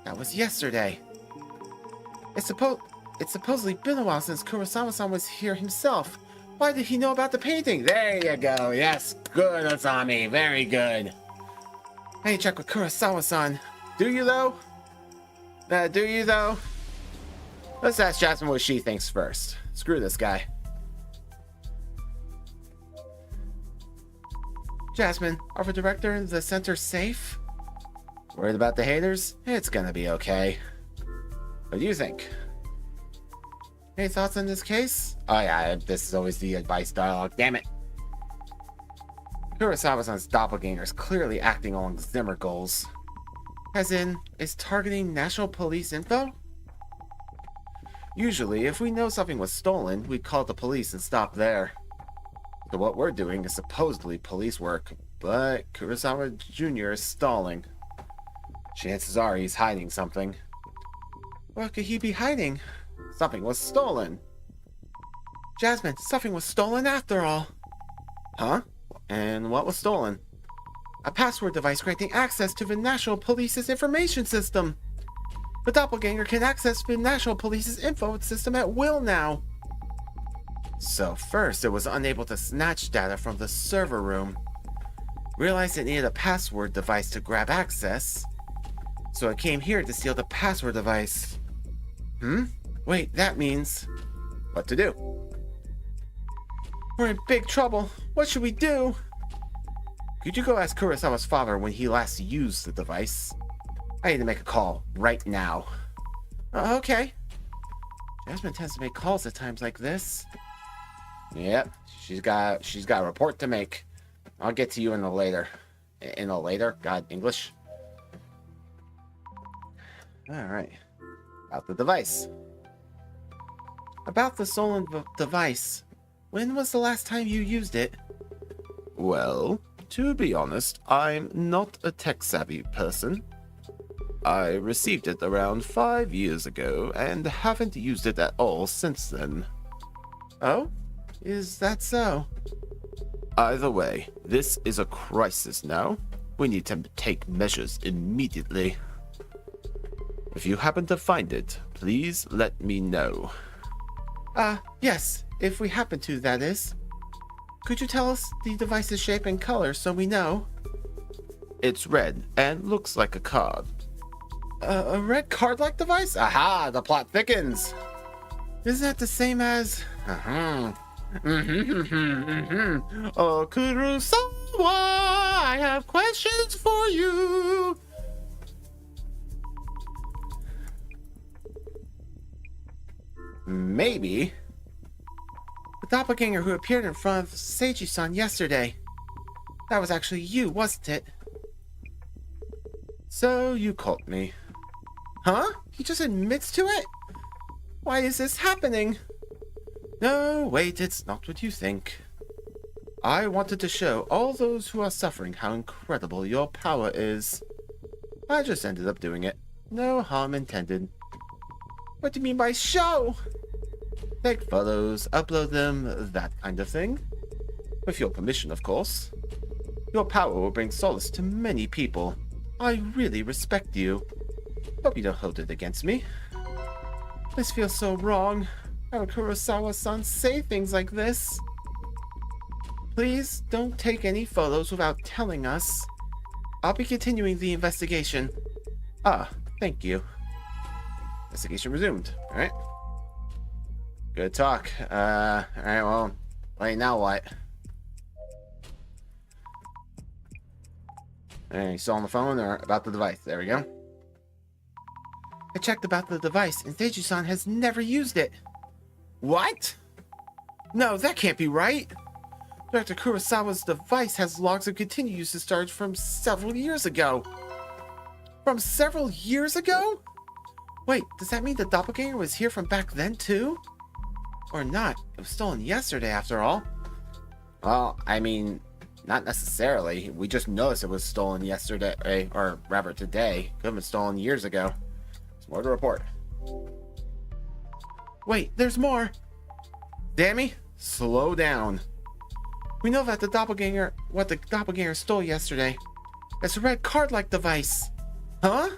That was yesterday. It's supposedly been a while since Kurosawa-san was here himself. Why did he know about the painting? There you go. Yes, good, Asami. Very good. I need to check with Kurosawa-san. Do you, though? Let's ask Jasmine what she thinks first. Screw this guy. Jasmine, are the director and the center safe? Worried about the haters? It's gonna be okay. What do you think? Any thoughts on this case? Oh yeah, this is always the advice dialogue, damn it. Kurosawa-san's doppelganger is clearly acting along Zimmer goals. As in, is targeting National Police info? Usually, if we know something was stolen, we'd call the police and stop there. So what we're doing is supposedly police work, but Kurosawa Jr. is stalling. Chances are he's hiding something. What could he be hiding? Something was stolen. Jasmine, something was stolen after all. Huh? And what was stolen? A password device granting access to the National Police's information system. The doppelganger can access the National Police's info system at will now. So first, it was unable to snatch data from the server room. Realized it needed a password device to grab access. So it came here to steal the password device. Wait, that means... What to do? We're in big trouble. What should we do? Could you go ask Kurosawa's father when he last used the device? I need to make a call right now. Okay. Jasmine tends to make calls at times like this. Yep, she's got a report to make. I'll get to you in a later. God, English. Alright. About the device. About the stolen device. When was the last time you used it? Well, to be honest, I'm not a tech-savvy person. I received it around 5 years ago and haven't used it at all since then. Oh? Is that so? Either way, this is a crisis now. We need to take measures immediately. If you happen to find it, please let me know. Yes, if we happen to, that is. Could you tell us the device's shape and color so we know? It's red and looks like a card. A red card-like device? Aha, the plot thickens. Isn't that the same as... Oh, Kurosawa, I have questions for you. Maybe. The doppelganger who appeared in front of Seiji-san yesterday. That was actually you, wasn't it? So you caught me. Huh? He just admits to it? Why is this happening? No, wait, it's not what you think. I wanted to show all those who are suffering how incredible your power is. I just ended up doing it. No harm intended. What do you mean by show? Take photos, upload them, that kind of thing. With your permission, of course. Your power will bring solace to many people. I really respect you. Hope you don't hold it against me. This feels so wrong. How would Kurosawa-san say things like this? Please don't take any photos without telling us. I'll be continuing the investigation. Ah, thank you. Investigation resumed. Alright. Good talk. Alright, well, wait, now what? Hey, you still on the phone or about the device? There we go. I checked about the device, and Seiji-san has never used it. What? No, that can't be right. Dr. Kurosawa's device has logs of continued usage storage from several years ago. From several years ago? Wait, does that mean the doppelganger was here from back then too? Or not? It was stolen yesterday after all. Well, I mean, not necessarily. We just noticed it was stolen yesterday, or rather today. Could have been stolen years ago. There's more to report. Wait, there's more. Dammy, slow down. We know that what the doppelganger stole yesterday. It's a red card-like device. Huh?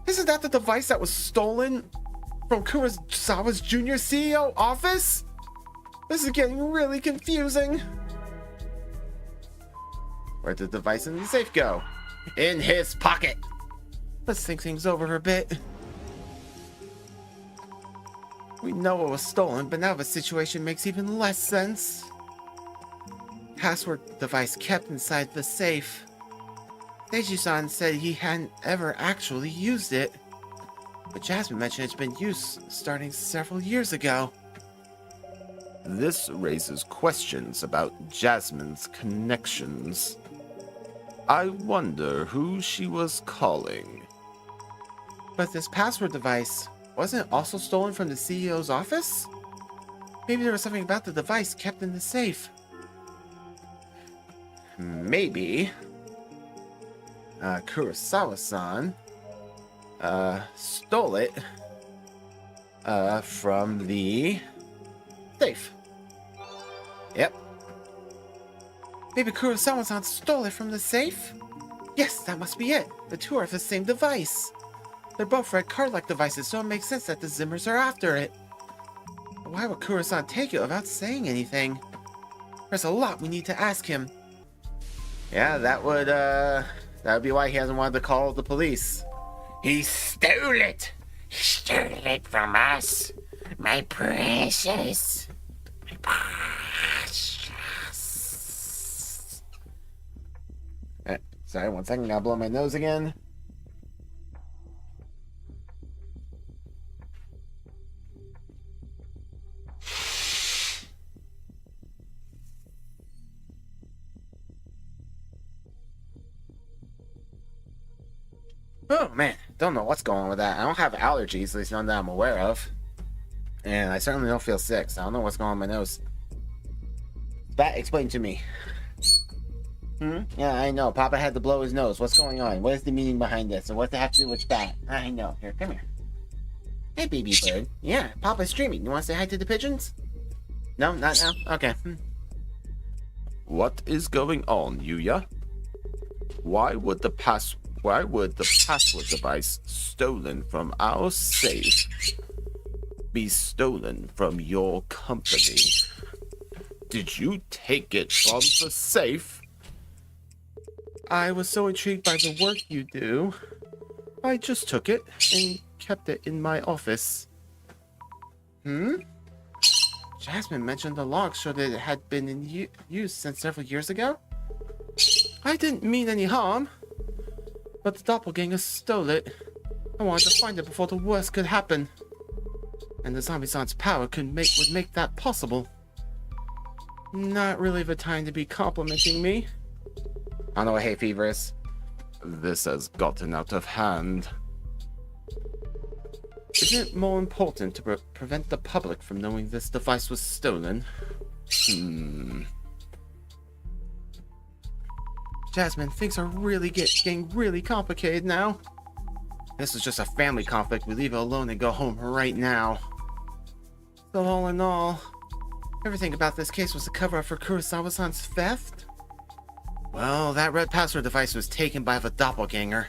Isn't that the device that was stolen from Kurosawa's junior CEO office? This is getting really confusing. Where'd the device in the safe go? In his pocket. Let's think things over a bit. We know it was stolen, but now the situation makes even less sense. Password device kept inside the safe. Seiji-san said he hadn't ever actually used it, but Jasmine mentioned it's been used starting several years ago. This raises questions about Jasmine's connections. I wonder who she was calling. But this password device, wasn't it also stolen from the CEO's office? Maybe there was something about the device kept in the safe. Maybe Kurosawa-san stole it from the safe. Yep. Maybe Kurosawa-san stole it from the safe? Yes, that must be it. The two are the same device. They're both red card-like devices, so it makes sense that the Zimmers are after it. But why would Kurosawa take it without saying anything? There's a lot we need to ask him. Yeah, that would be why he hasn't wanted to call the police. He stole it! He stole it from us! My precious! My precious! Sorry, 1 second, gotta blow my nose again. Oh man, don't know what's going on with that. I don't have allergies, at least none that I'm aware of. And I certainly don't feel sick, so I don't know what's going on with my nose. Bat, explain to me. Yeah, I know. Papa had to blow his nose. What's going on? What is the meaning behind this? And what's it have to do with Bat? I know. Here, come here. Hey, baby bird. Yeah, Papa's streaming. You want to say hi to the pigeons? No, not now? Okay. What is going on, Yuya? Why would the password device stolen from our safe be stolen from your company? Did you take it from the safe? I was so intrigued by the work you do. I just took it and kept it in my office. Jasmine mentioned the logs showed that it had been in use since several years ago. I didn't mean any harm, but the doppelganger stole it. I wanted to find it before the worst could happen. and the Zombie-san's power would make that possible. Not really the time to be complimenting me. I don't know what hay fever is. This has gotten out of hand. Isn't it more important to prevent the public from knowing this device was stolen? Jasmine, things are really getting really complicated now. This is just a family conflict. We leave it alone and go home right now. So all in all, everything about this case was a cover-up for Kurosawa-san's theft? Well, that red password device was taken by the doppelganger.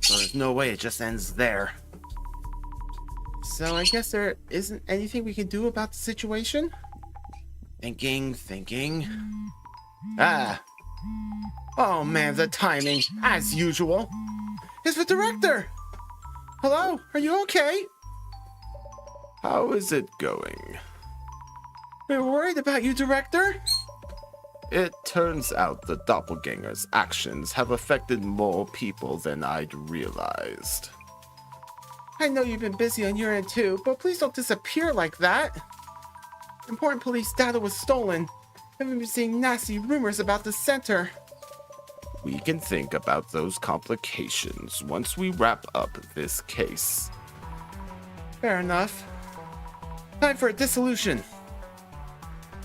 So there's no way it just ends there. So I guess there isn't anything we can do about the situation? Thinking. Ah! Oh man, the timing, as usual. It's the director! Hello? Are you okay? How is it going? We're worried about you, director. It turns out the doppelganger's actions have affected more people than I'd realized. I know you've been busy on your end too, but please don't disappear like that. Important police data was stolen. I've been seeing nasty rumors about the center. We can think about those complications once we wrap up this case. Fair enough. Time for a dissolution.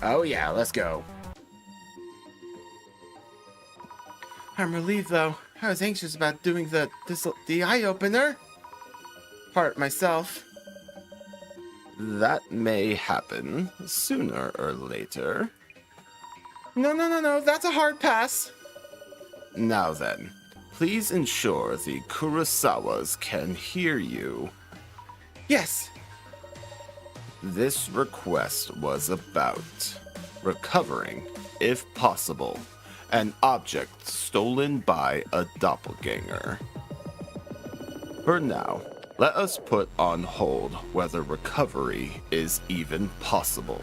Oh yeah, let's go. I'm relieved though. I was anxious about doing the eye-opener part myself. That may happen sooner or later. No, that's a hard pass. Now then, please ensure the Kurosawas can hear you. Yes. This request was about recovering, if possible, an object stolen by a doppelganger. For now, let us put on hold whether recovery is even possible,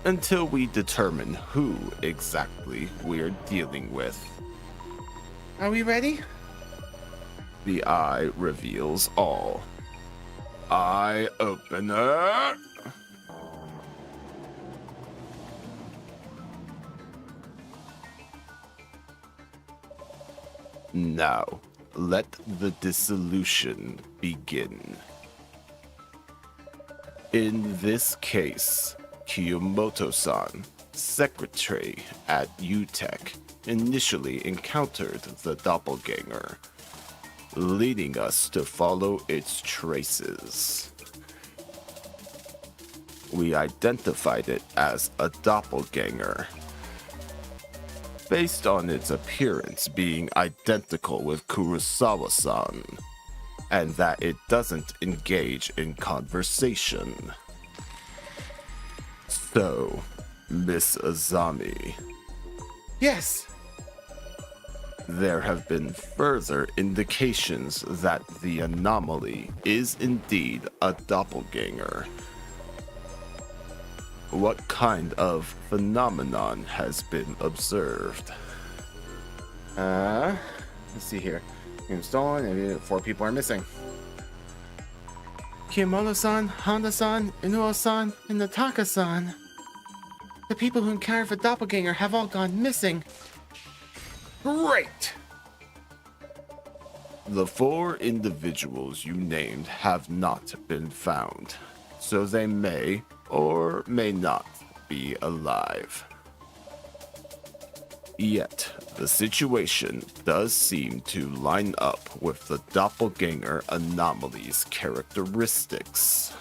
until we determine who exactly we're dealing with. Are we ready? The eye reveals all. Eye opener. Now, let the dissolution begin. In this case, Kiyomoto-san, secretary at UTech, initially encountered the doppelganger, leading us to follow its traces. We identified it as a doppelganger, based on its appearance being identical with Kurosawa-san, and that it doesn't engage in conversation. So, Miss Azami. Yes. There have been further indications that the anomaly is indeed a doppelganger. What kind of phenomenon has been observed? Let's see here. Game stolen, and 4 people are missing. Kiyomoto-san, Honda-san, Inuo-san, and Nataka-san. The people who encountered the doppelganger have all gone missing. Great! The 4 individuals you named have not been found, so they may or may not be alive. Yet, the situation does seem to line up with the doppelganger anomaly's characteristics.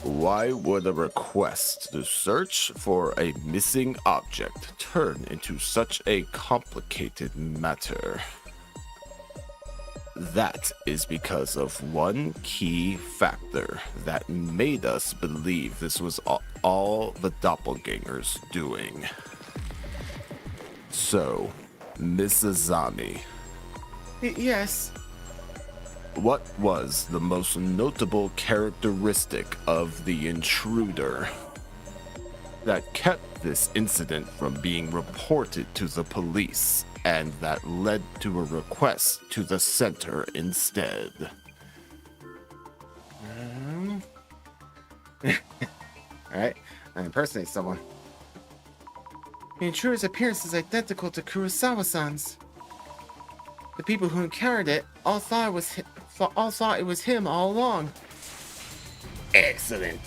Why would a request to search for a missing object turn into such a complicated matter? That is because of one key factor that made us believe this was all the doppelganger's doing. So, Miss Azami. Yes. What was the most notable characteristic of the intruder that kept this incident from being reported to the police, and that led to a request to the center instead. Alright, I impersonate someone. The intruder's appearance is identical to Kurosawa-san's. The people who encountered it all thought it was him all along. Excellent.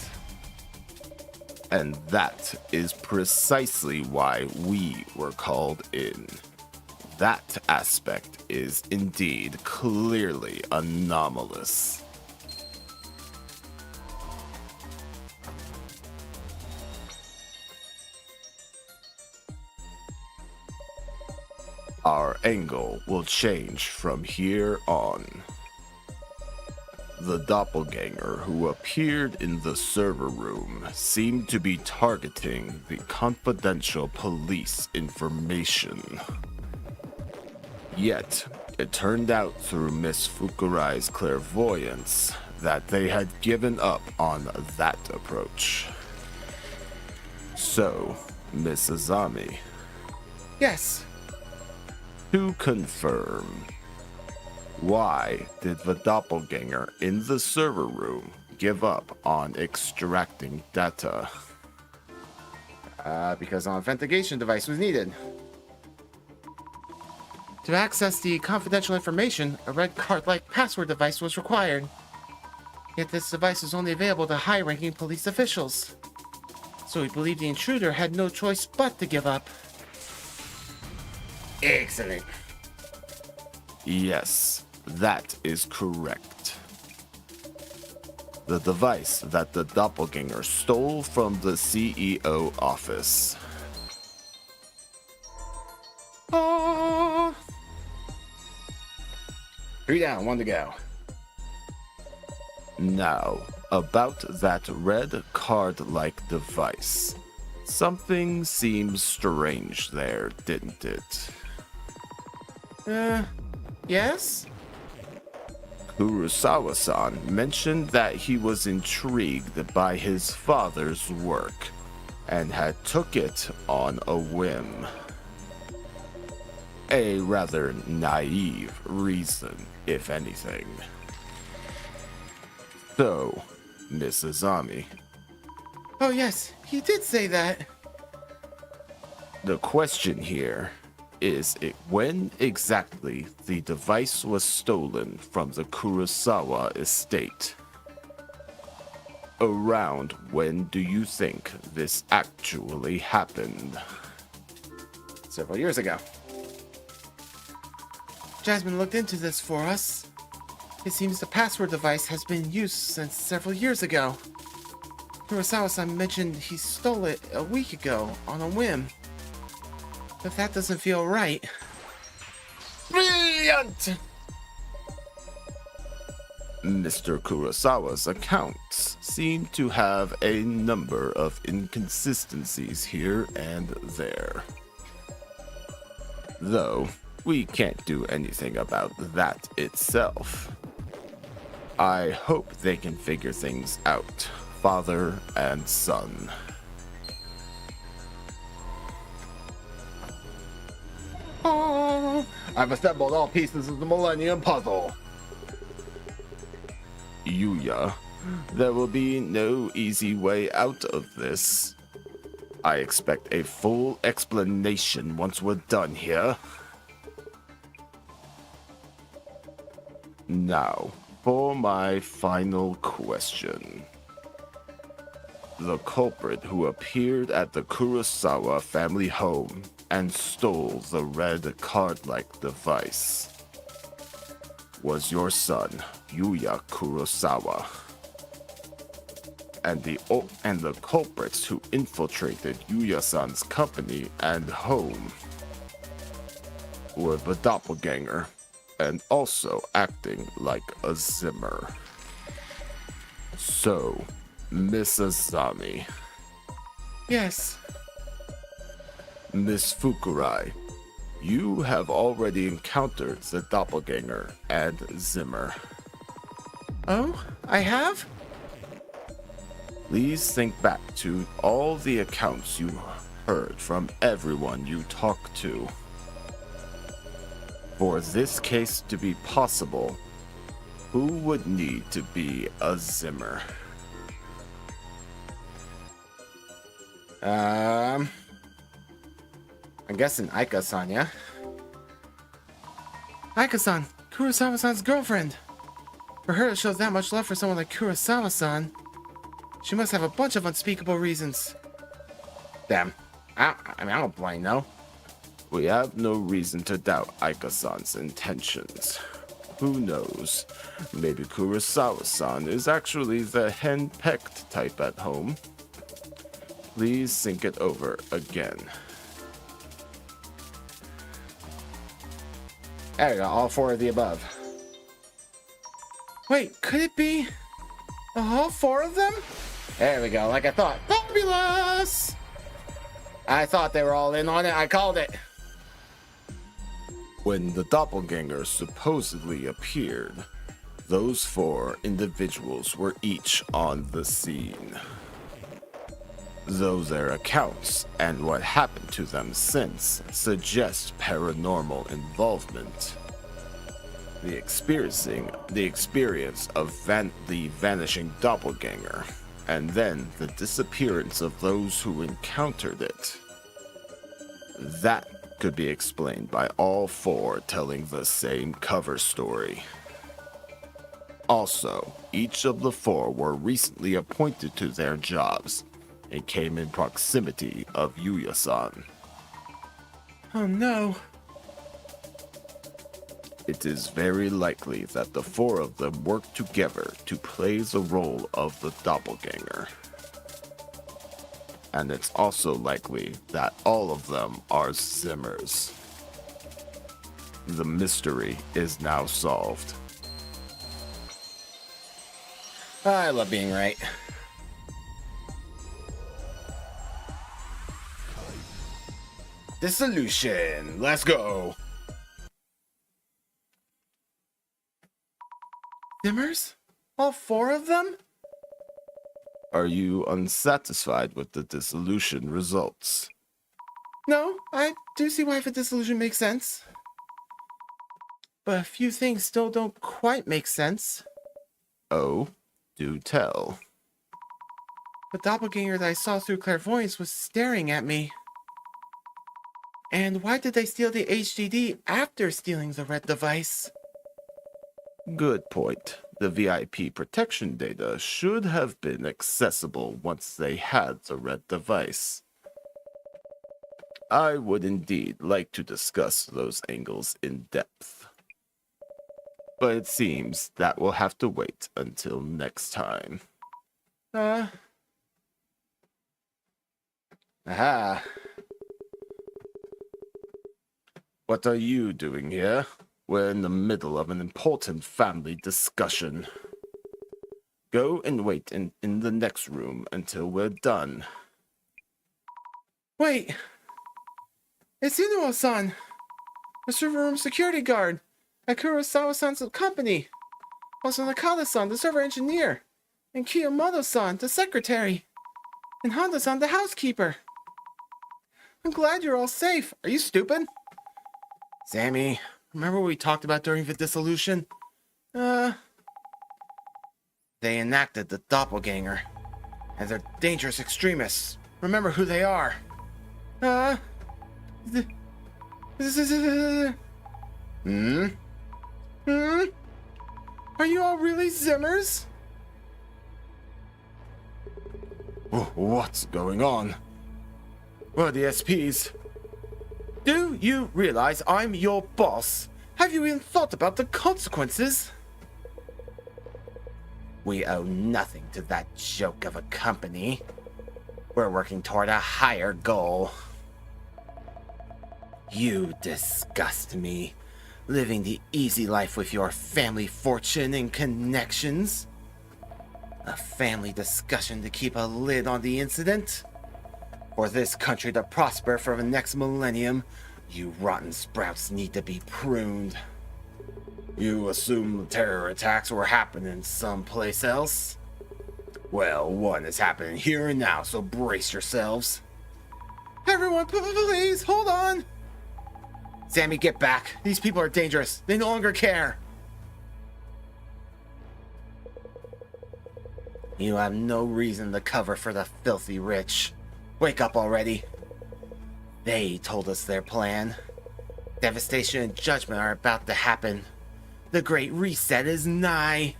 And that is precisely why we were called in. That aspect is indeed clearly anomalous. Our angle will change from here on. The doppelganger who appeared in the server room seemed to be targeting the confidential police information. Yet, it turned out through Miss Fukurai's clairvoyance that they had given up on that approach. So, Miss Azami, Yes. to confirm, why did the doppelganger in the server room give up on extracting data? Because an authentication device was needed. To access the confidential information, a red card-like password device was required. Yet this device is only available to high-ranking police officials. So we believe the intruder had no choice but to give up. Excellent. Yes, that is correct. The device that the doppelganger stole from the CEO office. Oh! 3 down, 1 to go. Now, about that red card-like device. Something seems strange there, didn't it? Yes? Kurosawa-san mentioned that he was intrigued by his father's work and had took it on a whim. A rather naive reason, if anything. So, Miss Azami, Oh yes, he did say that. the question here is when exactly the device was stolen from the Kurosawa estate. Around when do you think this actually happened? Several years ago. Jasmine looked into this for us. It seems the password device has been used since several years ago. Kurosawa-san mentioned he stole it a week ago on a whim. But that doesn't feel right. Brilliant! Mr. Kurosawa's accounts seem to have a number of inconsistencies here and there. Though, we can't do anything about that itself. I hope they can figure things out, father and son. Oh, I've assembled all pieces of the Millennium Puzzle. Yuya, there will be no easy way out of this. I expect a full explanation once we're done here. Now, for my final question. The culprit who appeared at the Kurosawa family home and stole the red card-like device was your son, Yuya Kurosawa. And the culprits who infiltrated Yuya-san's company and home were the doppelganger and also acting like a Zimmer. So, Miss Azami, Yes. Miss Fukurai, you have already encountered the doppelganger and Zimmer. Oh, I have? Please think back to all the accounts you heard from everyone you talk to. For this case to be possible, who would need to be a Zimmer? I'm guessing Aika-san, yeah? Aika-san, Kurosawa-san's girlfriend. For her to show that much love for someone like Kurosawa-san, she must have a bunch of unspeakable reasons. Damn. I don't blame no. We have no reason to doubt Aika-san's intentions. Who knows? Maybe Kurosawa-san is actually the hen-pecked type at home. Please think it over again. There we go, all four of the above. Wait, could it be all four of them? There we go, like I thought. Fabulous! I thought they were all in on it. I called it. When the doppelganger supposedly appeared, those four individuals were each on the scene. Though their accounts and what happened to them since suggest paranormal involvement. The experience of the vanishing doppelganger, and then the disappearance of those who encountered it. That could be explained by all four telling the same cover story. Also, each of the four were recently appointed to their jobs and came in proximity of Yuya-san. Oh no. It is very likely that the four of them worked together to play the role of the doppelganger. And it's also likely that all of them are Zimmers. The mystery is now solved. I love being right. Dissolution. Let's go. Zimmers? All four of them? Are you unsatisfied with the dissolution results? No, I do see why the dissolution makes sense. But a few things still don't quite make sense. Oh, do tell. The doppelganger that I saw through clairvoyance was staring at me. And why did they steal the HDD after stealing the red device? Good point. The VIP protection data should have been accessible once they had the red device. I would indeed like to discuss those angles in depth. But it seems that will have to wait until next time. Aha. What are you doing here? We're in the middle of an important family discussion. Go and wait in the next room until we're done. Wait. It's Inuo-san, the server room security guard at Kurosawa-san's company. Also Nakata-san, the server engineer. And Kiyomoto-san, the secretary. And Honda-san, the housekeeper. I'm glad you're all safe. Are you stupid? Sammy, remember what we talked about during the dissolution? They enacted the doppelganger. And they're dangerous extremists. Remember who they are. Hmm? Are you all really Zimmers? What's going on? Well, the SPs. Do you realize I'm your boss? Have you even thought about the consequences? We owe nothing to that joke of a company. We're working toward a higher goal. You disgust me, living the easy life with your family fortune and connections. A family discussion to keep a lid on the incident. For this country to prosper for the next millennium, you rotten sprouts need to be pruned. You assume the terror attacks were happening someplace else? Well, one is happening here and now, so brace yourselves. Everyone, please, hold on! Sammy, get back. These people are dangerous. They no longer care. You have no reason to cover for the filthy rich. Wake up already. They told us their plan. Devastation and judgment are about to happen. The Great Reset is nigh.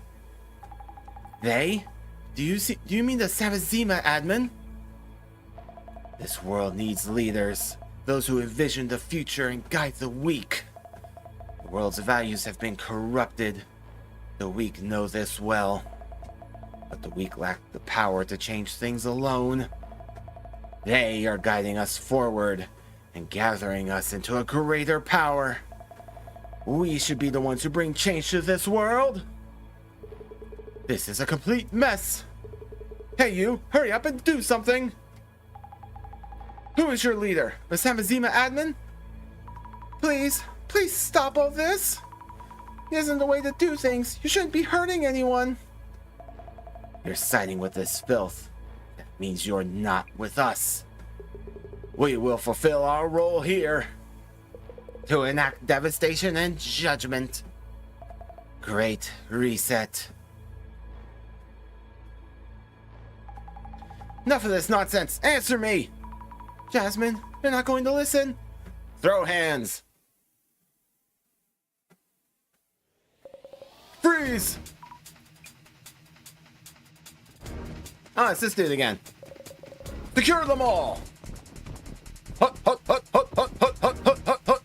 They? Do you mean the Samazima admin? This world needs leaders. Those who envision the future and guide the weak. The world's values have been corrupted. The weak know this well. But the weak lack the power to change things alone. They are guiding us forward and gathering us into a greater power. We should be the ones who bring change to this world. This is a complete mess. Hey you, hurry up and do something. Who is your leader? The Samazima admin? Please stop all this. It isn't the way to do things. You shouldn't be hurting anyone. You're siding with this filth. That means you're not with us. We will fulfill our role here to enact devastation and judgment. Great Reset. Enough of this nonsense. Answer me. Jasmine, you're not going to listen? Throw hands. Freeze! Let's just do it again. Secure them all! Hut, hut, hut, hut, hut, hut, hut, hut, hut, hut.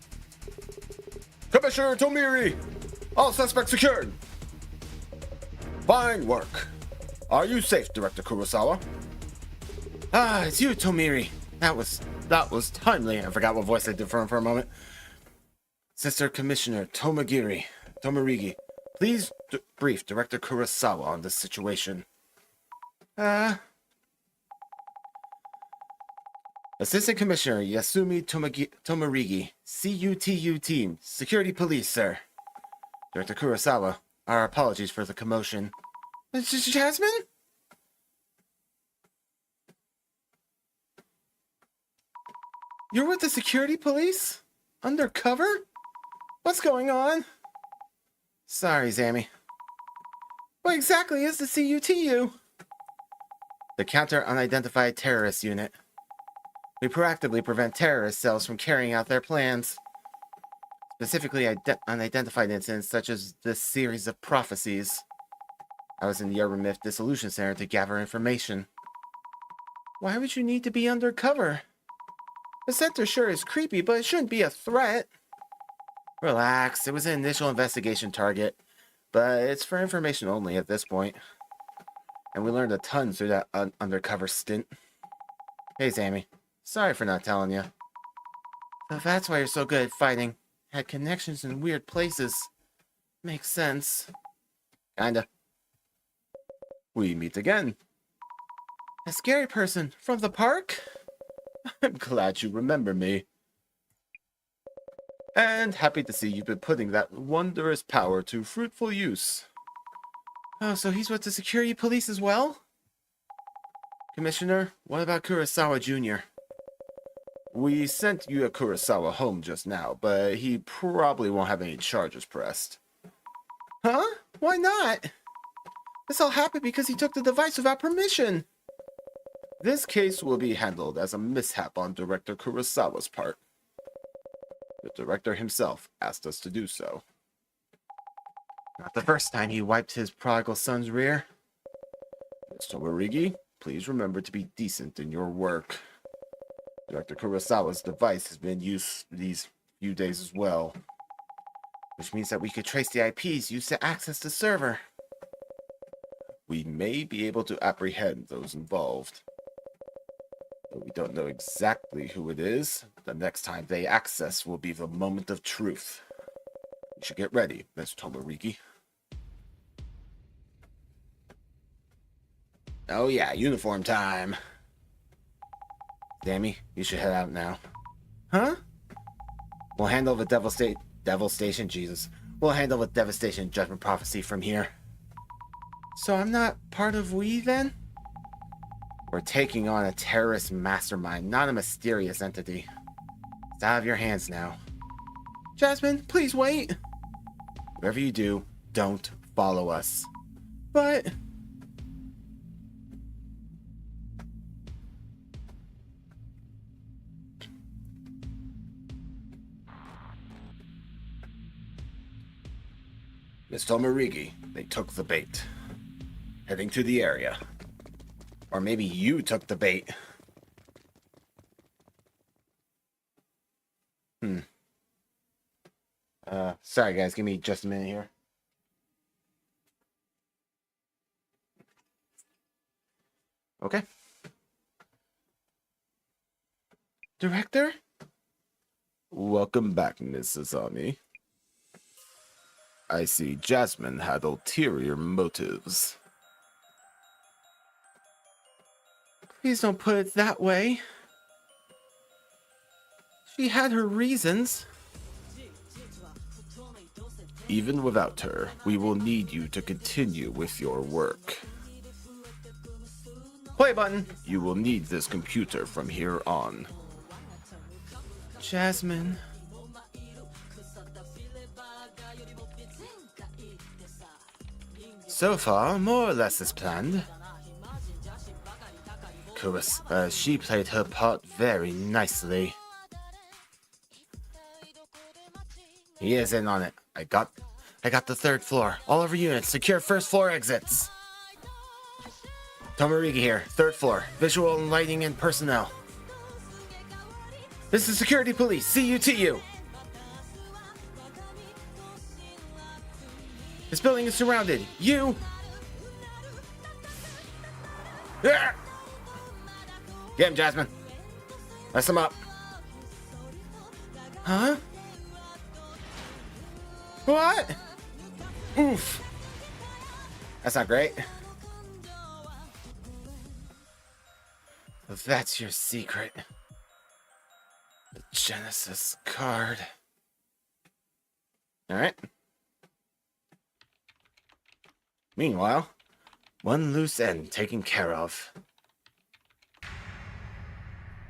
Commissioner Tomiri! All suspects secured! Fine work. Are you safe, Director Kurosawa? It's you, Tomiri. That was timely. I forgot what voice I did for him for a moment. Sister Commissioner Tomarigi, please brief Director Kurosawa on this situation. Assistant Commissioner Yasumi Tomarigi, CUTU team, Security Police, sir. Director Kurosawa, our apologies for the commotion. Jasmine? You're with the security police? Undercover? What's going on? Sorry, Zammy. What exactly is the CUTU? The Counter Unidentified Terrorist Unit. We proactively prevent terrorist cells from carrying out their plans. Specifically unidentified incidents such as this series of prophecies. I was in the Urban Myth Dissolution Center to gather information. Why would you need to be undercover? The center sure is creepy, but it shouldn't be a threat. Relax, it was an initial investigation target, but it's for information only at this point. And we learned a ton through that undercover stint. Hey, Zammy. Sorry for not telling you. So if that's why you're so good at fighting, had connections in weird places. Makes sense. Kinda. We meet again. A scary person from the park? I'm glad you remember me. And happy to see you've been putting that wondrous power to fruitful use. Oh, so he's with the security police as well? Commissioner, what about Kurosawa Jr.? We sent Yuya Kurosawa home just now, but he probably won't have any charges pressed. Huh? Why not? This all happened because he took the device without permission. This case will be handled as a mishap on Director Kurosawa's part. The director himself asked us to do so. Not the first time he wiped his prodigal son's rear. Ms. Tomarigi, please remember to be decent in your work. Director Kurosawa's device has been used these few days as well, which means that we could trace the IPs used to access the server. We may be able to apprehend those involved. But we don't know exactly who it is. The next time they access will be the moment of truth. You should get ready, Ms. Tomarigi. Oh yeah, uniform time. Dammy, you should head out now. Huh? We'll handle the Devastation, Jesus. We'll handle the Devastation Judgment Prophecy from here. So I'm not part of we then? We're taking on a terrorist mastermind, not a mysterious entity. It's out of your hands now. Jasmine, please wait. Whatever you do, don't follow us. But... Miss Tomarigi, they took the bait. Heading to the area. Or maybe you took the bait. Sorry guys, give me just a minute here. Okay. Director? Welcome back, Miss Azami. I see Jasmine had ulterior motives. Please don't put it that way. She had her reasons. Even without her, we will need you to continue with your work. Play button. You will need this computer from here on. Jasmine. So far, more or less as planned. She played her part very nicely. He is in on it. I got the third floor. All of our units, secure first floor exits. Tomarigi here, third floor. Visual and lighting and personnel. This is security police. CUTU. This building is surrounded. You. Ah! Get him, Jasmine. Mess him up. Huh? What? Oof. That's not great. That's your secret. The Genesis card. Alright. Meanwhile, one loose end taken care of.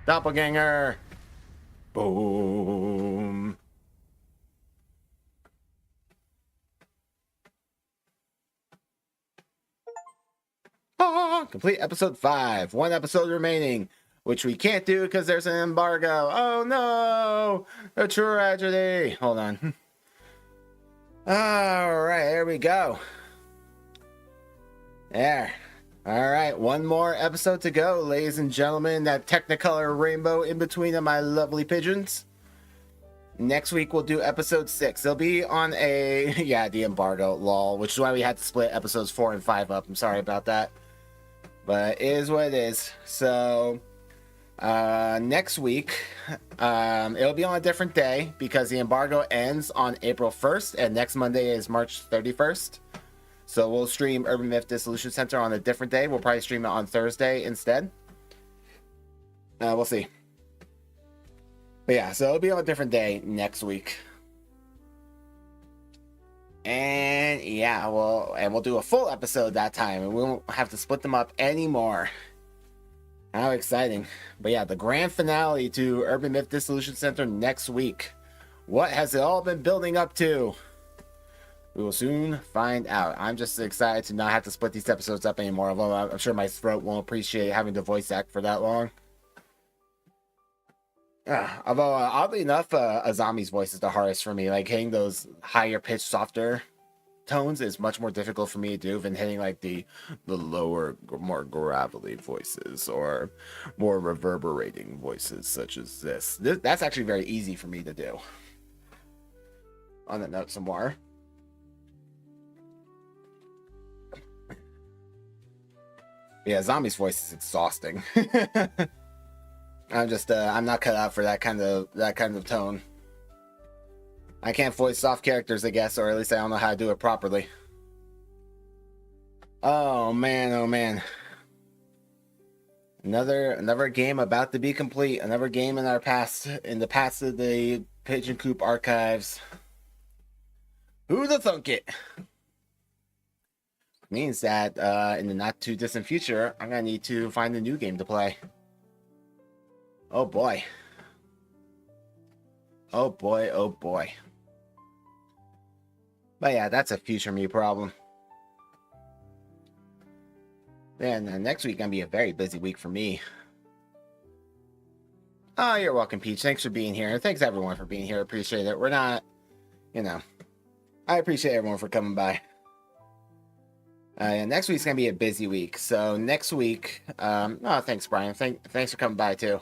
Doppelganger! Boom! Ah, complete episode 5. One episode remaining, which we can't do because there's an embargo. Oh no! A tragedy! Hold on. Alright, there we go. There. Alright, one more episode to go, ladies and gentlemen. That Technicolor rainbow in between of my lovely pigeons. Next week we'll do episode 6. It'll be on a... yeah, the embargo, lol. Which is why we had to split episodes 4 and 5 up. I'm sorry about that. But it is what it is. So... next week, it'll be on a different day because the embargo ends on April 1st and next Monday is March 31st. So we'll stream Urban Myth Dissolution Center on a different day. We'll probably stream it on Thursday instead. We'll see. But yeah, so it'll be on a different day next week. And yeah, we'll do a full episode that time and we won't have to split them up anymore. How exciting. But yeah, the grand finale to Urban Myth Dissolution Center next week. What has it all been building up to? We will soon find out. I'm just excited to not have to split these episodes up anymore. Although I'm sure my throat won't appreciate having to voice act for that long. Although, oddly enough, Azami's voice is the hardest for me. Like, hitting those higher pitched, softer tones is much more difficult for me to do than hitting like the lower, more gravelly voices or more reverberating voices such as this. That's actually very easy for me to do. On that note, some more. Yeah, Zombie's voice is exhausting. I'm not cut out for that kind of tone. I can't voice soft characters, I guess, or at least I don't know how to do it properly. Oh man, oh man. Another game about to be complete. Another game in the past of the Pigeon Coop archives. Who'da thunk it? Means that in the not too distant future, I'm gonna need to find a new game to play. Oh boy. Oh boy, oh boy. But yeah, that's a future me problem. Then next week gonna be a very busy week for me. Oh, you're welcome, Peach. Thanks for being here. Thanks everyone for being here. Appreciate it. We're not, I appreciate everyone for coming by. And next week's gonna be a busy week. So next week, oh, thanks, Brian. Thanks for coming by too.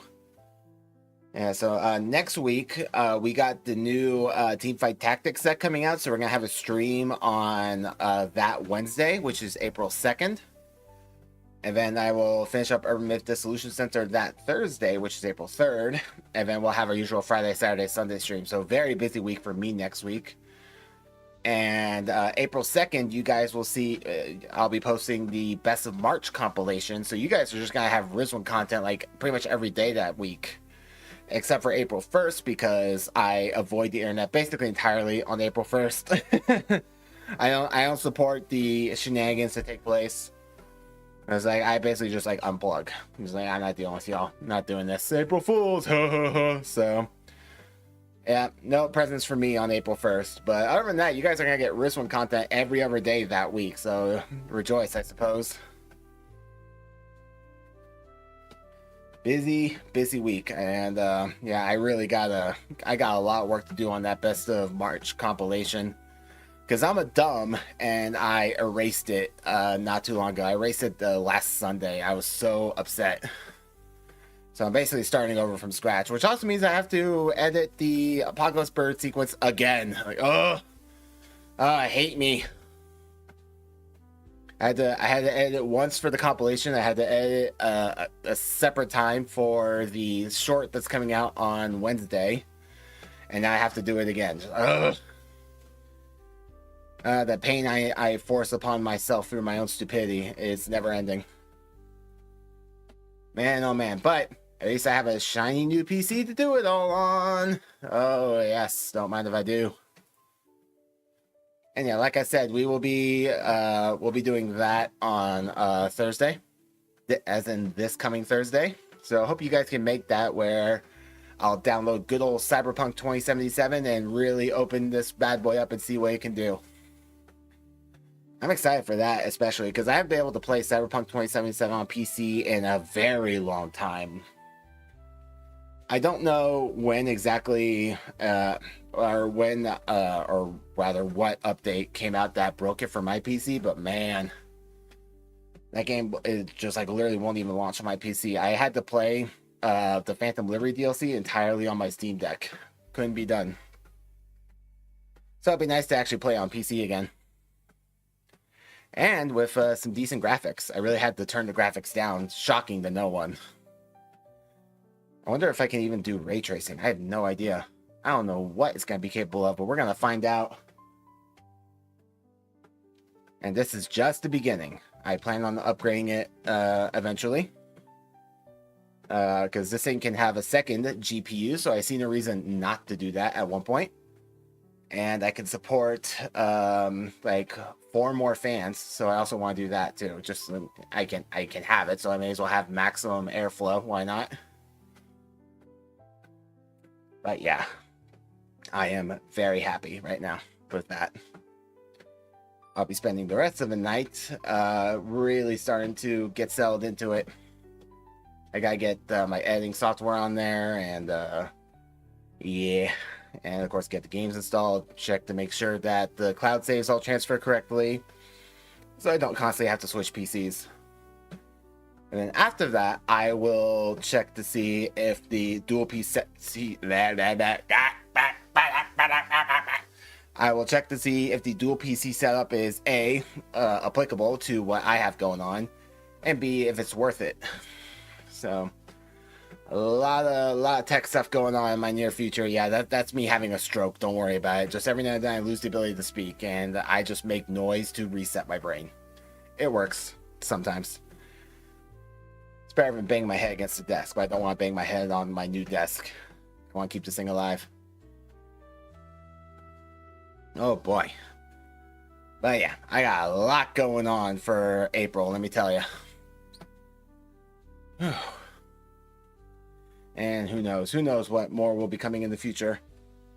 Yeah, so next week we got the new Teamfight Tactics set coming out. So we're gonna have a stream on that Wednesday, which is April 2nd. And then I will finish up Urban Myth Dissolution Center that Thursday, which is April 3rd. And then we'll have our usual Friday, Saturday, Sunday stream. So very busy week for me next week. And April 2nd, you guys will see, I'll be posting the Best of March compilation. So you guys are just going to have Rizwan content like pretty much every day that week. Except for April 1st, because I avoid the internet basically entirely on April 1st. I don't support the shenanigans that take place. I basically just like unplug. I'm just like, I'm not dealing with y'all. I'm not doing this. April Fools. So yeah, no presents for me on April 1st. But other than that, you guys are going to get Rizwan content every other day that week. So rejoice, I suppose. Busy week. And yeah, I got a lot of work to do on that Best of March compilation. Because I'm a dumb and I erased it not too long ago. I erased it last Sunday. I was so upset. So I'm basically starting over from scratch, which also means I have to edit the Apocalypse Bird sequence again. Like, I hate me. I had to edit it once for the compilation. I had to edit a separate time for the short that's coming out on Wednesday, and now I have to do it again. The pain I force upon myself through my own stupidity is never ending. Man, oh man. But at least I have a shiny new PC to do it all on. Oh yes, don't mind if I do. And yeah, like I said, we'll be doing that on Thursday, as in this coming Thursday. So I hope you guys can make that, where I'll download good old Cyberpunk 2077 and really open this bad boy up and see what it can do. I'm excited for that, especially because I haven't been able to play Cyberpunk 2077 on PC in a very long time. I don't know when exactly, or rather what update came out that broke it for my PC, but man, that game is just like literally won't even launch on my PC. I had to play the Phantom Liberty DLC entirely on my Steam Deck. Couldn't be done. So it'd be nice to actually play on PC again. And with some decent graphics. I really had to turn the graphics down. Shocking to no one. I wonder if I can even do ray tracing. I have no idea. I don't know what it's going to be capable of, but we're going to find out. And this is just the beginning. I plan on upgrading it eventually. Because this thing can have a second GPU, so I see no reason not to do that at one point. And I can support like 4 more fans, so I also want to do that too. Just so I can have it, so I may as well have maximum airflow. Why not? But yeah, I am very happy right now with that. I'll be spending the rest of the night really starting to get settled into it. I gotta get my editing software on there, and yeah. And of course get the games installed, check to make sure that the cloud saves all transfer correctly, so I don't constantly have to switch PCs. And then after that, I will check to see if the dual PC I will check to see if the dual PC setup is A, applicable to what I have going on, and B, if it's worth it. So a lot of tech stuff going on in my near future. Yeah, that's me having a stroke. Don't worry about it. Just every now and then I lose the ability to speak, and I just make noise to reset my brain. It works sometimes. It's better than banging my head against the desk, but I don't want to bang my head on my new desk. I want to keep this thing alive. Oh boy. But yeah, I got a lot going on for April, let me tell you. And who knows what more will be coming in the future.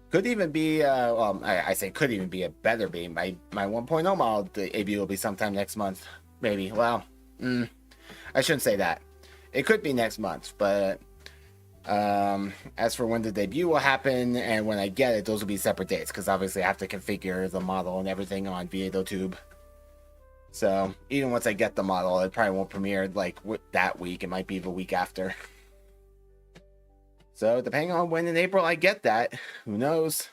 Could even be, well, I say could even be, a better be. My 1.0 model debut will be sometime next month. Maybe. Well, I shouldn't say that. It could be next month, but as for when the debut will happen and when I get it, those will be separate dates, because obviously I have to configure the model and everything on V802. So even once I get the model, it probably won't premiere like that week. It might be the week after. So depending on when in April I get that, who knows?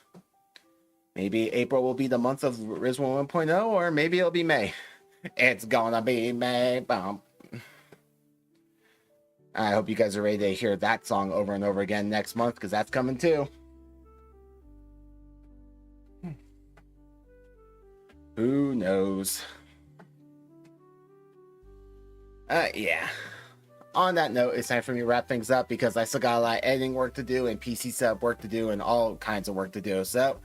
Maybe April will be the month of Rizwan 1.0, or maybe it'll be May. It's gonna be May. Bump. I hope you guys are ready to hear that song over and over again next month, because that's coming too. Who knows? Yeah. On that note, it's time for me to wrap things up, because I still got a lot of editing work to do and PC setup work to do and all kinds of work to do. So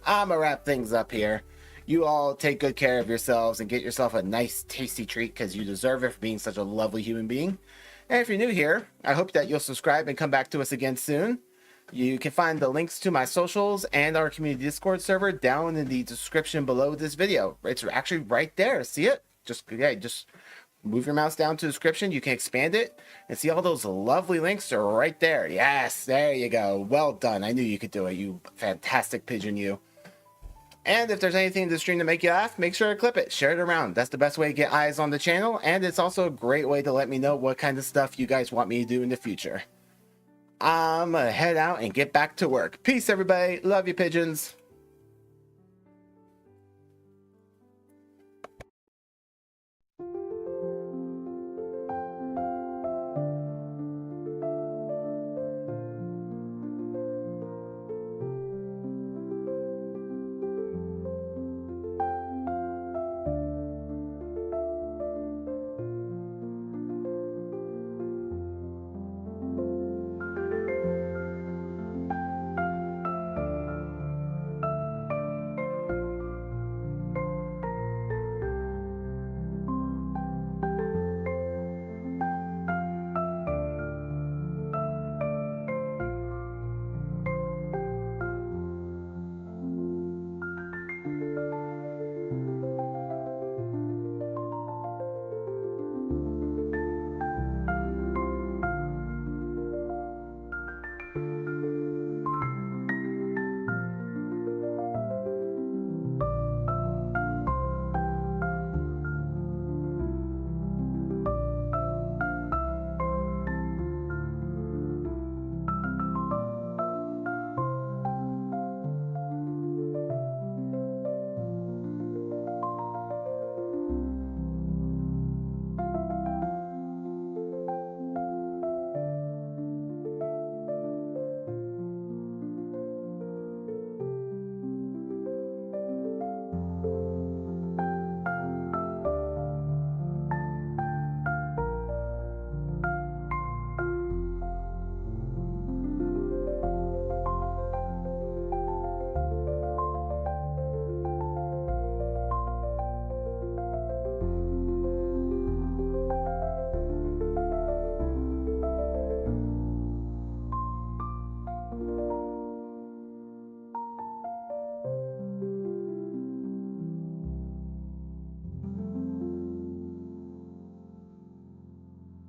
I'm gonna wrap things up here. You all take good care of yourselves and get yourself a nice tasty treat, because you deserve it for being such a lovely human being. And if you're new here, I hope that you'll subscribe and come back to us again soon. You can find the links to my socials and our community Discord server down in the description below this video. It's actually right there. See it? Just move your mouse down to the description. You can expand it and see all those lovely links are right there. Yes, there you go. Well done. I knew you could do it, you fantastic pigeon, you. And if there's anything in the stream to make you laugh, make sure to clip it, share it around. That's the best way to get eyes on the channel, and it's also a great way to let me know what kind of stuff you guys want me to do in the future. I'm gonna head out and get back to work. Peace, everybody. Love you, pigeons.